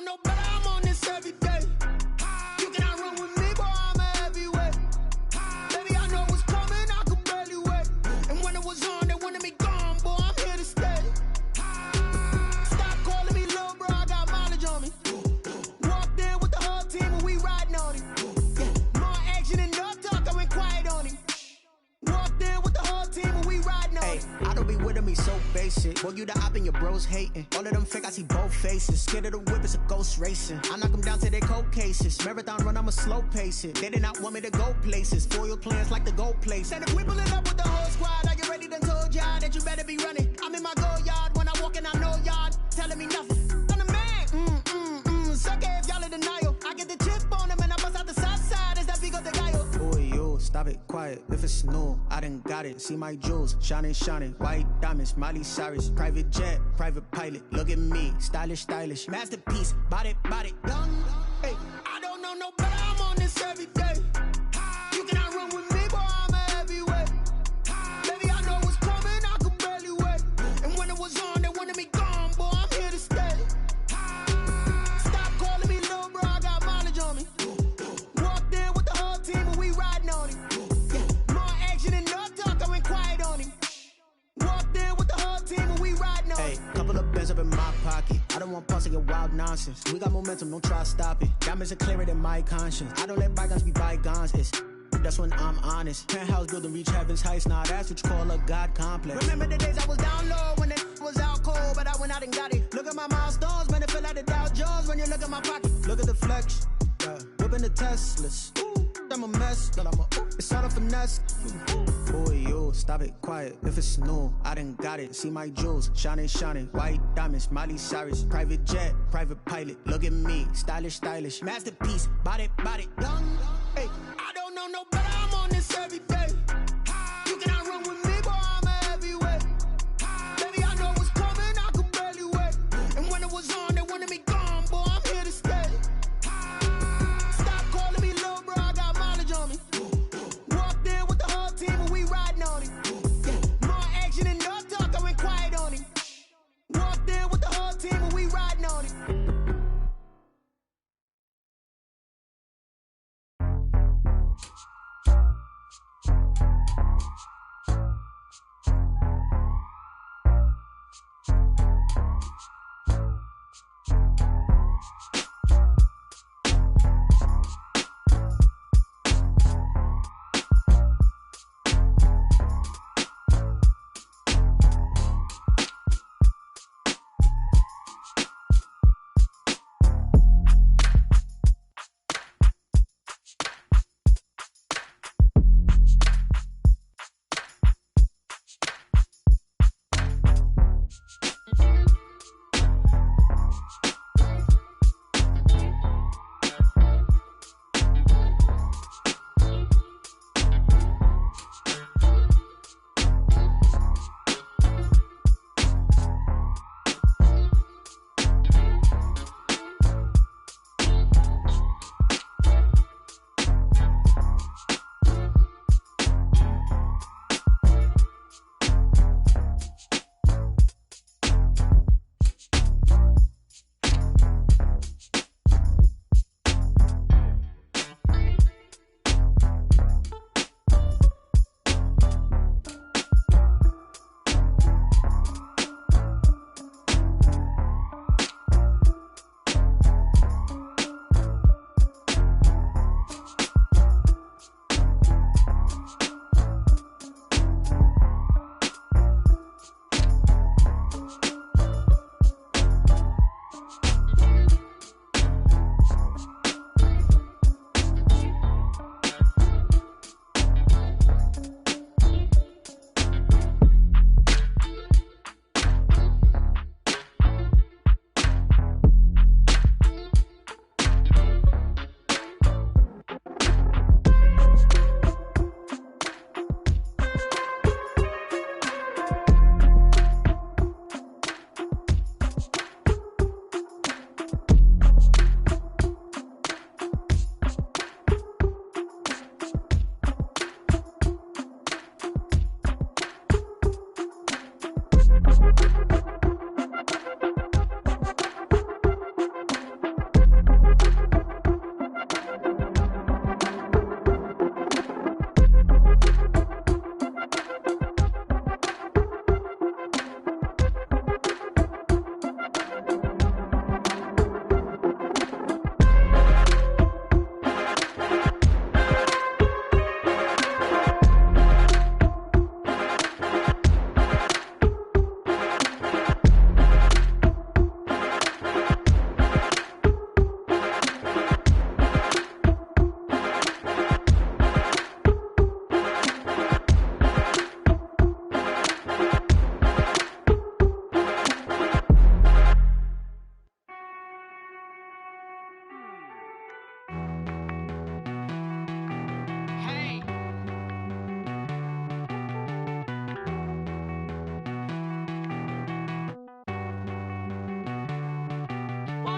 know no better, I'm on this every day. You cannot run with me, boy, I'm a heavyweight. Baby, I know what's coming, I could barely wait. And when it was on, they wanted me gone, boy, I'm here to stay. Stop calling me little bro, I got mileage on me. Walked in with the whole team and we riding on him. Yeah, more action and no talk, I went quiet on him. Walked in with the whole team and we riding on him. I don't be with me so basic. Boy, you the op and your bros hating. All of them fake, I see both faces. Scared of the whip, it's a ghost racing. I knock them down to their cold cases. Marathon run, I'ma slow pace it. They did not want me to go places. Foil plans like the go place. And if we pulling up with the whole squad, are you ready? Done told y'all that you better be running. I'm in my go yard. When I walk in, I know y'all telling me nothing. I'm the man. Suck it if y'all in denial. I get the chip on them and I bust out the south side. Is that Vigo de Gallo? Boy, yo, stop it, quiet. If it's new, I done got it. See my jewels, shining, shining. White diamonds, Miley Cyrus. Private jet, private pilot. Look at me, stylish, stylish. Masterpiece, body, done. Hey, I don't know no better, I'm on this every day. You cannot run with me, boy, I'm a heavyweight. Baby, I know what's coming, I could barely wait. And when it was on, they wanted me gone, boy, I'm here to stay. Stop calling me little bro, I got mileage on me. Walked in with the whole team and we riding on him. Yeah, more action and no talk, I went quiet on him. Walked in with the whole team and we riding on him. Hey, couple of bands up in my pocket. I don't want pause to get wild nonsense. We got momentum, don't try to stop it. Diamonds are clearer than my conscience. I don't let bygones be bygones. That's when I'm honest. Penthouse building reach heaven's heights. Nah, that's what you call a God complex. Remember the days I was down low when it was out cold, but I went out and got it. Look at my milestones, man, it feel like the Dow Jones when you look at my pocket. Look at the flex, whipping the Teslas. I'm a mess, but it's all a finesse. Boy, yo, stop it, quiet. If it's new, I done got it. See my jewels, shining, shining. White diamonds, Miley Cyrus. Private jet, private pilot. Look at me, stylish, stylish. Masterpiece, body, done. Hey, I don't know no better, I'm on this every day. You cannot run with me, boy, I'm a heavyweight. Baby, I know what's coming, I could barely wait. And when it was on, they wanted me gone, boy, I'm here to stay. Stop calling me little bro, I got mileage on me. Walked in with the whole team and we riding on him. Yeah, more action and no talk, I went quiet on him. Walked in with the whole team and we riding on him.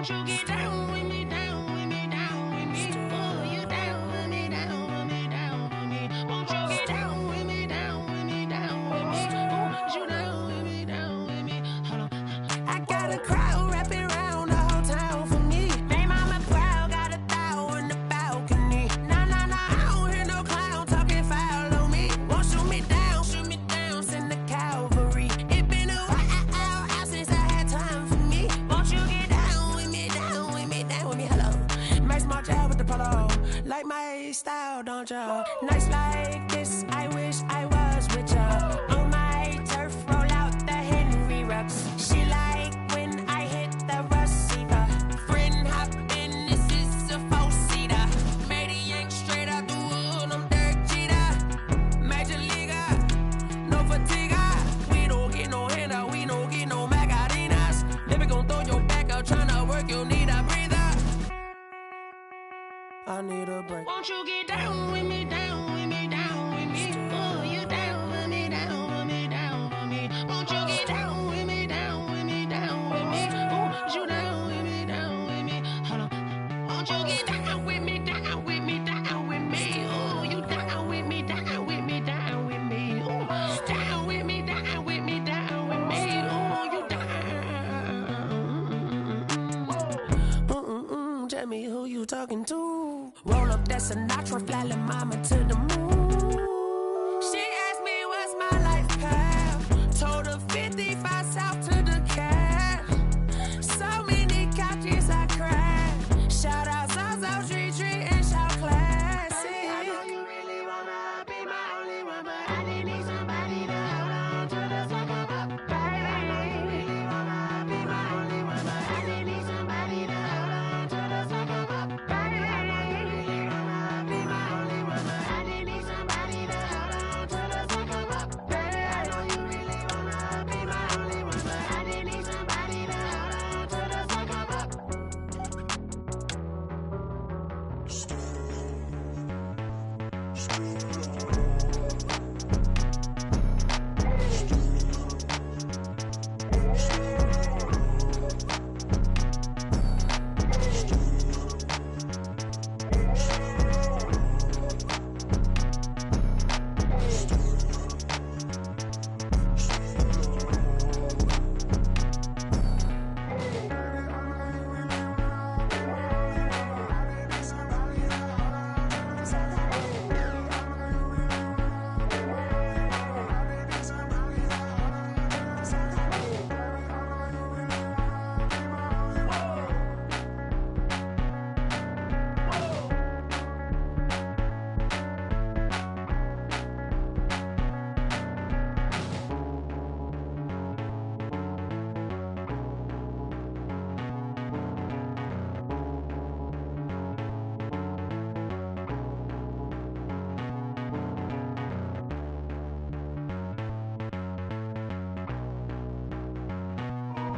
Won't you get down with me, down with me, down with me? Oh, you down with me, down with me, down with me. Won't you get down with me, down with me, down with me? Oh, you down with me, down with me? Hold on. I got a crowd wrapping around the whole town for me. Hey, mama proud, got a thou in the balcony. Nah, nah, nah, I don't hear no clown talking foul on me. Won't shoot me down, send the cavalry. It been a while since I had time for me. Won't you get down with me, down with me, down with me? Hello. Max my job with the polo. Like my style, don't ya? Nights like this, I wish I was with ya. On my turf, roll out the Henry Rux. She like when I hit the receiver. Friend hop in, this is a four-seater. Made a yank straight out the wood, I'm Derek Jeter. Major leaguer, no fatigue. We don't get no handout, we don't get no Macarinas. Never gon' throw your back out, tryna work, you need a breather. I need a break. Won't you get down with me, down with me, down with me? Oh, you down with me, down with me, down with me? Won't you get down with me, down with me, down with me? Oh, you down with me, down with me? Hold on. Won't you get down with me, down with me, down with me? Oh, you down with me, down with me, down with me? Oh, down with me, down with me, down with me? Oh, you down. Tell me who you talking to. Roll up that Sinatra, fly la mama to the moon. She asked me what's my life path. Told her 55 south to the cat. So many couches I cried. Shout out South Street and shout classic. I know you really wanna be my only one, but I didn't need somebody to hold on to the second up. Baby, I know you really wanna be my only one, but I didn't need somebody to hold on to the second up. Baby, I know you really wanna be my only one, but I didn't need somebody to hold on to the second up. Baby, I know you really wanna be my only one, but I didn't need somebody to hold on to the second up.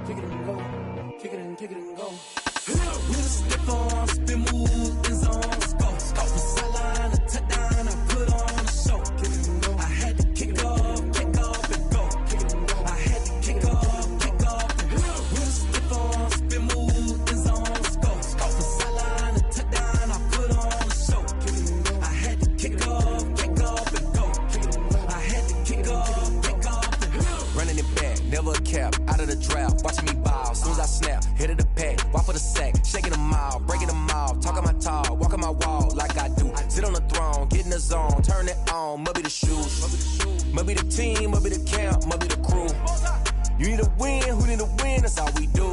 Kick it and go, kick it and go. With a stiff arm, spin move, in zone, let's go. Off the sideline, a touchdown, I put on a show. Kick it and go. I had to kick off and go. Kick it and go. I had to kick off and go. With a stiff arm, spin move, in zone, let's go. Off the sideline, a touchdown, I put on a show. Kick it and go. I had to kick off and go. Kick it and go. I had to kick off and go. Running it back, never a cap, out of the drought, watching me bow. Soon as I snap, hit of the pack, walk for the sack, shaking them out, breaking them out, talking my talk, walking my wall like I do. Sit on the throne, get in the zone, turn it on, maybe the shoes, maybe the team, maybe the camp, maybe the crew. You need a win, who need a win, that's all we do.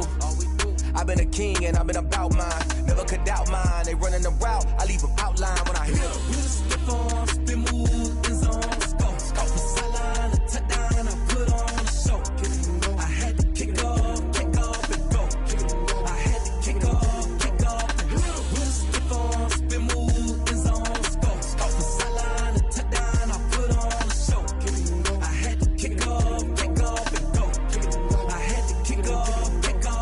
I've been a king and I've been about mine, never could doubt mine. They running the route, I leave them outline when I hit them. With a stiff arm, spin move, in zone, let's go. Off the sideline, a touchdown, I put on a show. I had to kick off and go. I had to kick off and go. With a stiff arm, spin move, in zone, let's go. Off the sideline, a touchdown, I put on a show. I had to kick off and go. I had to kick off and go.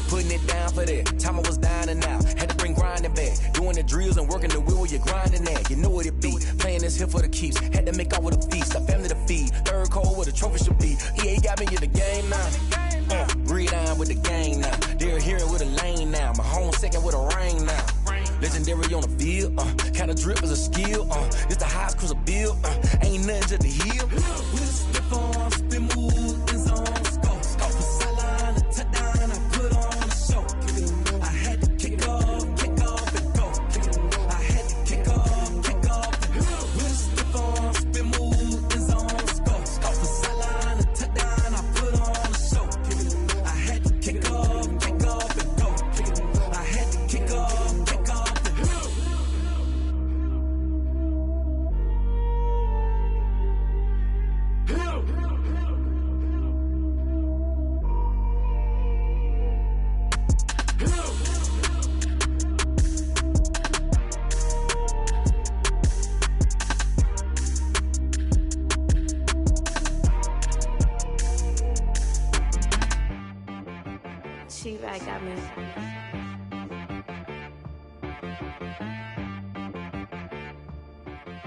Putting it down for that, time I was down and out, had to bring grinding back, doing the drills and working the wheel where you're grinding at, you know what it be, playing this here for the keeps, had to make out with a feast, a family to feed, third cold where the trophy should be, EA got me in the game now, read down line with the gang now. They're here with a lane now. My home second with a rain now. Legendary on the field, kinda drip is a skill, it's the highest cruiser bill, ain't nothing to the hill. We just slip on, spin move, in zone, scope for sideline, a touchdown, I put on a show. I had to kick off and go. I had to kick off and go. We just slip on, spin move, in zone, scope for sideline, a touchdown, I put on a show. I had to kick off and go. I had to kick off. T-Rag got me.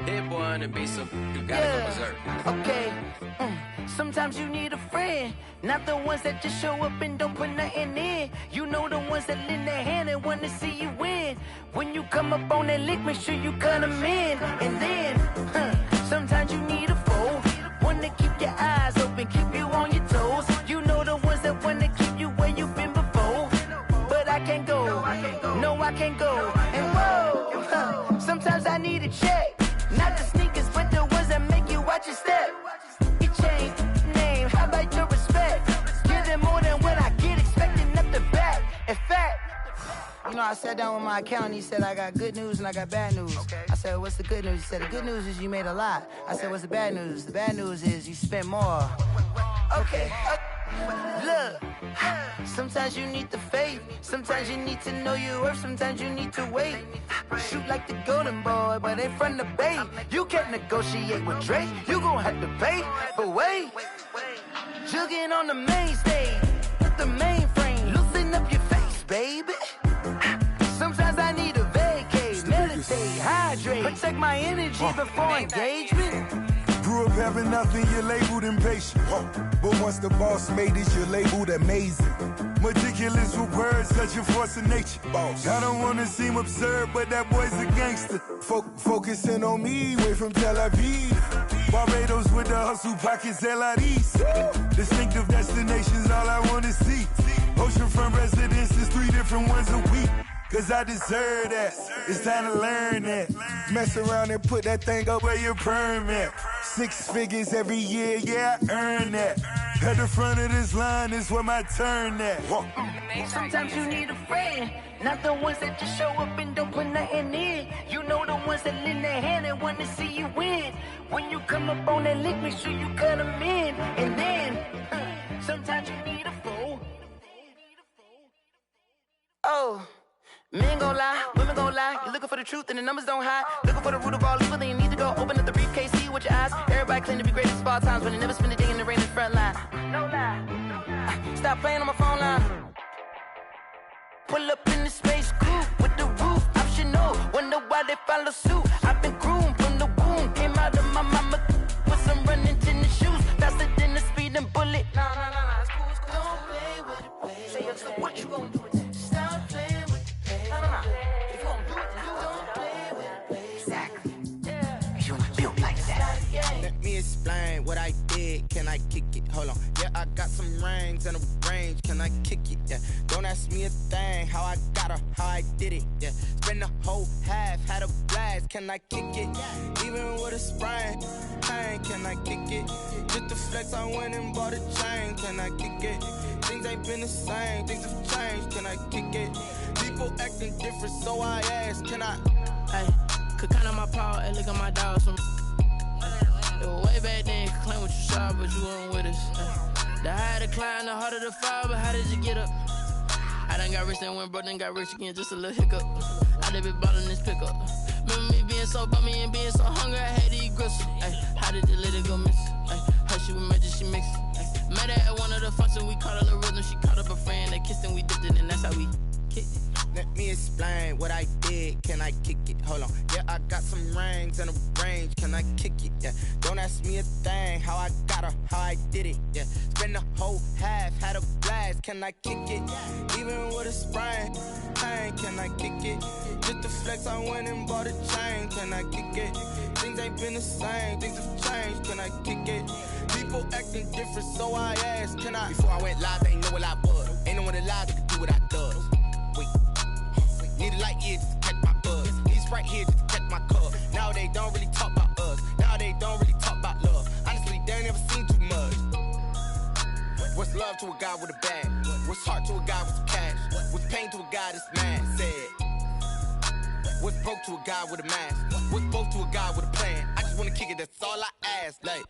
That boy on the beat, so you gotta go berserk. Okay. Sometimes you need a friend, not the ones that just show up and don't put nothing in. You know the ones that lend their hand and want to see you win. When you come up on that lick, make sure you cut them in. And then, sometimes you need a foe, one to keep your eyes open, keep you on your toes. You know the ones that want to keep you where you've been before. But I can't go, no I can't go. And whoa, sometimes I need a check. Not the sneakers, but the ones that make you watch your step. You change name, how about your respect? Give them more than what I get, expecting up the back. In fact, you know, I sat down with my accountant, he said, I got good news and I got bad news. I said, what's the good news? He said, the good news is you made a lot. I said, what's the bad news? The bad news is you spent more. Okay, look, sometimes you need the faith, sometimes you need to know your worth, sometimes you need to wait. Shoot like the golden boy, but in front of the bay. You can't negotiate with Drake, you gon' have to pay. But wait, jugging on the main stage, with the mainframe, loosen up your face, baby. Sometimes I need a vacate, meditate, hydrate, protect my energy before engagement. Grew up having nothing, you're labeled impatient. But once the boss made it, you're labeled amazing. Meticulous with words, such a force of nature. I don't wanna seem absurd, but that boy's a gangster. Focusing on me, way from Tel Aviv. Barbados with the hustle pockets, LIDs. Distinctive destinations, all I wanna see. Oceanfront residences, 3 different ones a week. Cause I deserve that, it's time to learn that. Mess around and put that thing up where your permit. 6 figures every year, yeah, I earn that. At the front of this line is where my turn at. Sometimes you need a friend, not the ones that just show up and don't put nothing in. You know the ones that lend their hand and want to see you win. When you come up on that lick, make sure you cut them in. And then, sometimes you need a foe. Oh. Men gon' lie, women gon' lie. You're looking for the truth and the numbers don't hide. Looking for the root of all evil, then you need to go open up the briefcase, see with your eyes. Everybody claim to be greatest of all times, when they never spend a day in the rain in the front line. No lie. Stop playing on my phone line. Pull up in the space coupe with the roof optional. Wonder why they follow suit. I've been groomed from the womb. Came out of my mama with some running tennis shoes. Faster than the speeding bullet. Nah, it's cool, it's cool. Don't play with it, play. Say, so what you gon' do with it? Stop playing with it. If you gon' do it, then don't play with it, play. Exactly. Yeah. You built like that. Let me explain what I did. Can I kick it? Hold on. Yeah, I got some rings and a range. Can I kick it? Yeah. Don't ask me a thing. How I got her, how I did it. Yeah. Spend the whole half, had a blast. Can I kick it? Even with a sprain, pain. Can I kick it? Just to flex, I went and bought a chain. Can I kick it? Things ain't been the same. Things have changed. Can I kick it? People acting different, so I ask, can I? Hey, could count on my paw and look at my dogs from. It was way back then, could claim what you saw, but you weren't with us. The higher the climb, the harder the fall, but how did you get up? I done got rich and went broke, then got rich again, just a little hiccup. I done been ballin' this pickup. Remember me being so bummy and being so hungry, I had to eat gristle. Ay, how did the lady go miss? Ay, her she was magic, she mixed. Met her at one of the functions, we caught her the rhythm, she caught up a friend, they kissed and we dipped it, and that's how we kicked it. Let me explain what I did. Can I kick it? Hold on. Yeah, I got some rings and a range. Can I kick it? Yeah. Don't ask me a thing. How I got her, how I did it. Yeah. Spend the whole half, had a blast. Can I kick it? Even with a sprain. Pain, can I kick it? Just to flex, I went and bought a chain. Can I kick it? Things ain't been the same. Things have changed. Can I kick it? People acting different, so I asked, can I? Before I went live, they ain't know what I was. Ain't no one alive that could do what I does. Wait. Need a light here just to catch my buzz. He's right here just to catch my cup. Now they don't really talk about us. Now they don't really talk about love. Honestly, they ain't never seen too much. What's love to a guy with a bag? What's heart to a guy with some cash? What's pain to a guy that's mad? Said. What's broke to a guy with a mask? What's broke to a guy with a plan? I just wanna kick it, that's all I ask. Like,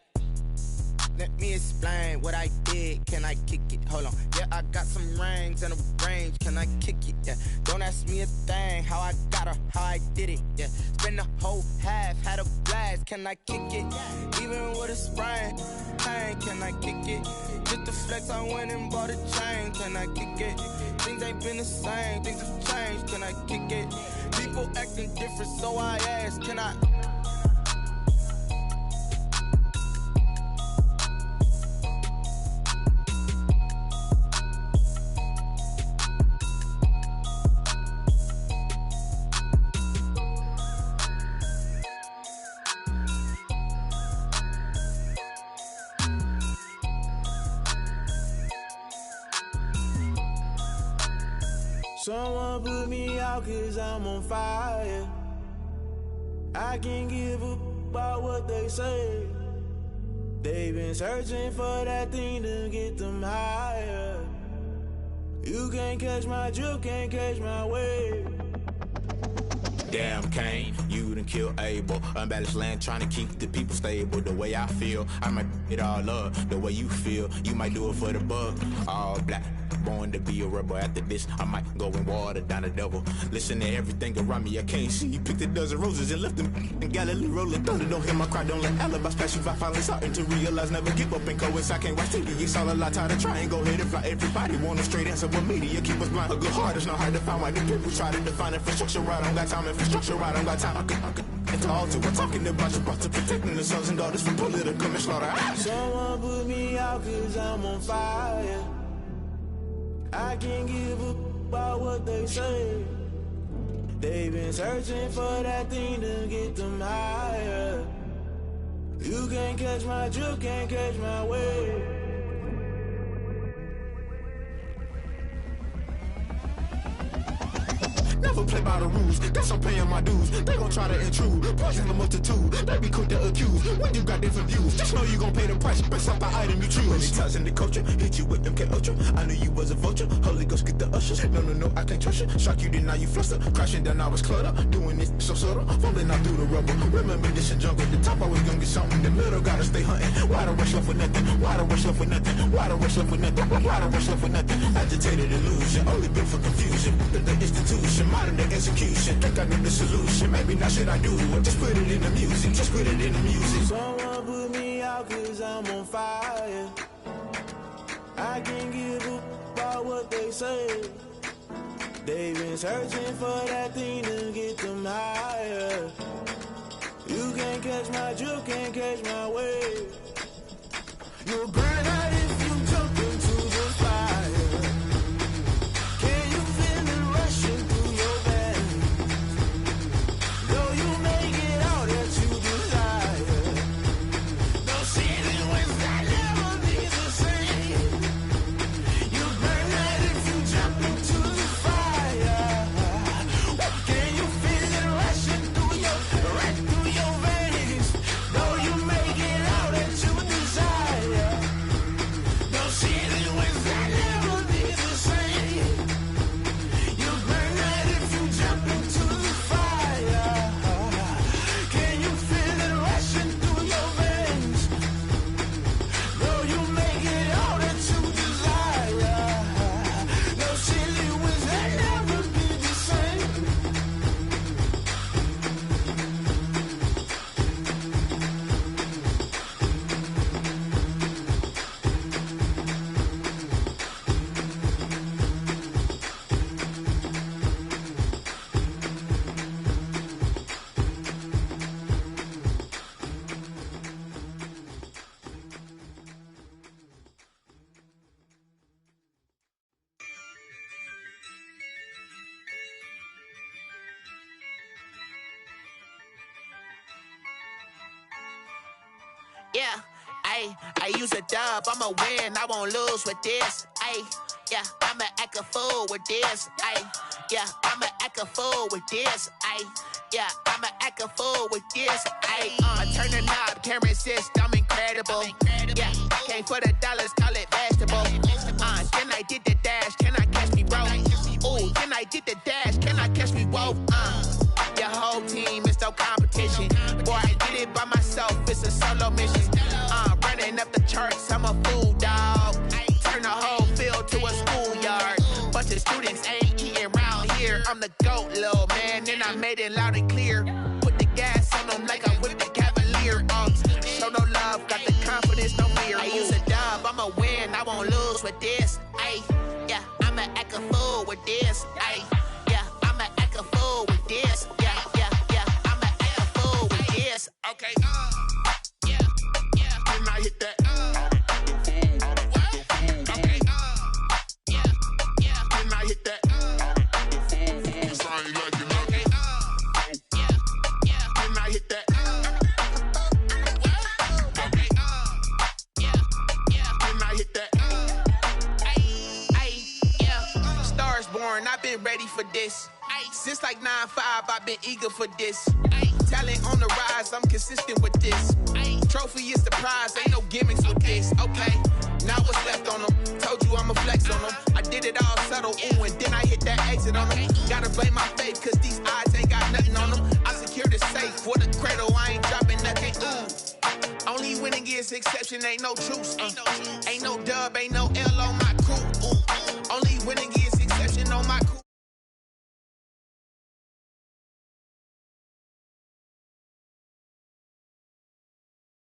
let me explain what I did. Can I kick it? Hold on. Yeah, I got some rings and a range. Can I kick it? Yeah. Don't ask me a thing. How I got her, how I did it. Yeah. Spend the whole half, had a blast. Can I kick it? Even with a sprain. Pain, can I kick it? Just to flex, I went and bought a chain. Can I kick it? Things ain't been the same. Things have changed. Can I kick it? People acting different, so I asked, can I? Someone put me out 'cause I'm on fire. I can't give up about what they say. They've been searching for that thing to get them higher. You can't catch my drift, can't catch my wave. Damn, Kane, you done killed Abel. Unbalanced land, trying to keep the people stable. The way I feel, I might it all up. The way you feel, you might do it for the buck. All black, born to be a rebel. After this, I might go and water down the devil. Listen to everything around me, I can't see. Picked a dozen roses and left them in Galilee rolling thunder. Don't hear my cry, don't let alibis pass you by. Finally starting to realize, never give up and coincide. Can't watch TV, it's all a lot. Tired of trying, go ahead and fly. Everybody want a straight answer, but media keep us blind. A good heart is not hard to find. Why the people try to define infrastructure right? I don't got time, infrastructure right, I don't got time. I could into all to. We're talking about you, about to protecting the sons and daughters from political manslaughter. Someone put me out 'cause I'm on fire. I can't give up about what they say. They've been searching for that thing to get them higher. You can't catch my drift, can't catch my wave. Never play by the rules, guess I'm paying my dues. They gon' try to intrude, poison the multitude. They be quick to accuse, when you got different views. Just know you gon' pay the price, based off the item you choose. Many times in the culture, hit you with MK Ultra. I knew you was a vulture, Holy Ghost get the ushers. No, I can't trust you. Shock you, then now you fluster. Crashing down, I was cluttered. Doing this so subtle, falling out through the rubble. Remember this in jungle, the top I was gonna get something. The middle gotta stay hunting. Why the rush left with nothing? Why the rush left with nothing? Why the rush left with nothing? Why the rush left with nothing? Agitated illusion, only built for confusion. The institution, modern day execution. Think I know the solution. Maybe not should I do it? Just put it in the music. Just put it in the music. Someone put me out 'cause I'm on fire. I can't give up about what they say. They've been searching for that thing to get them higher. You can't catch my drift, can't catch my wave. You'll burn out if you jump into the fire. Can you feel it rushing through your veins? Though you make it all that you desire. No ceiling when that never be the same. You burn out if you jump into the fire. Can you feel it rushing through your veins? Though you make it all that you desire. Yeah, I use a dub, I'ma win, I won't lose with this. Yeah, I'ma act a fool with this. Yeah, I'ma act a fool with this. Yeah, I'ma act a fool with this. I turn the knob, can't resist, I'm incredible. Yeah, came for the dollars, call it vegetable. Then I did the dash, can I catch me, bro? Ooh, then I did the dash, can I catch me, whoa? Your whole team is no competition. Boy, I did it by myself, it's a solo mission. Running up the charts, I'm a fool, dog. Turn the whole field to a schoolyard. Bunch of students ain't eating round here. I'm the GOAT, little man, and I made it loud and clear. Put the gas on them like I whipped the Cavalier. Show no love, got the confidence, no fear. I use a dub, I'ma win, I won't lose with this. Yeah, I'ma act a fool with this. Yeah, I'ma act a fool with this. Yeah, I'ma act a fool with this. Okay, yeah, then I hit that. I've been ready for this. Since like 9-5, I've been eager for this. Talent on the rise, I'm consistent with this. Trophy is the prize, ain't no gimmicks with this. Okay, now what's left on them? Told you I'ma flex on them. I did it all subtle, ooh, and then I hit that exit on them. Gotta blame my faith, cause these odds ain't got nothing on them. I secured the safe for the cradle, I ain't dropping nothing, ooh. Only winning is exception, ain't no truce. Ain't no dub, ain't no L on my crew, ooh. Only winning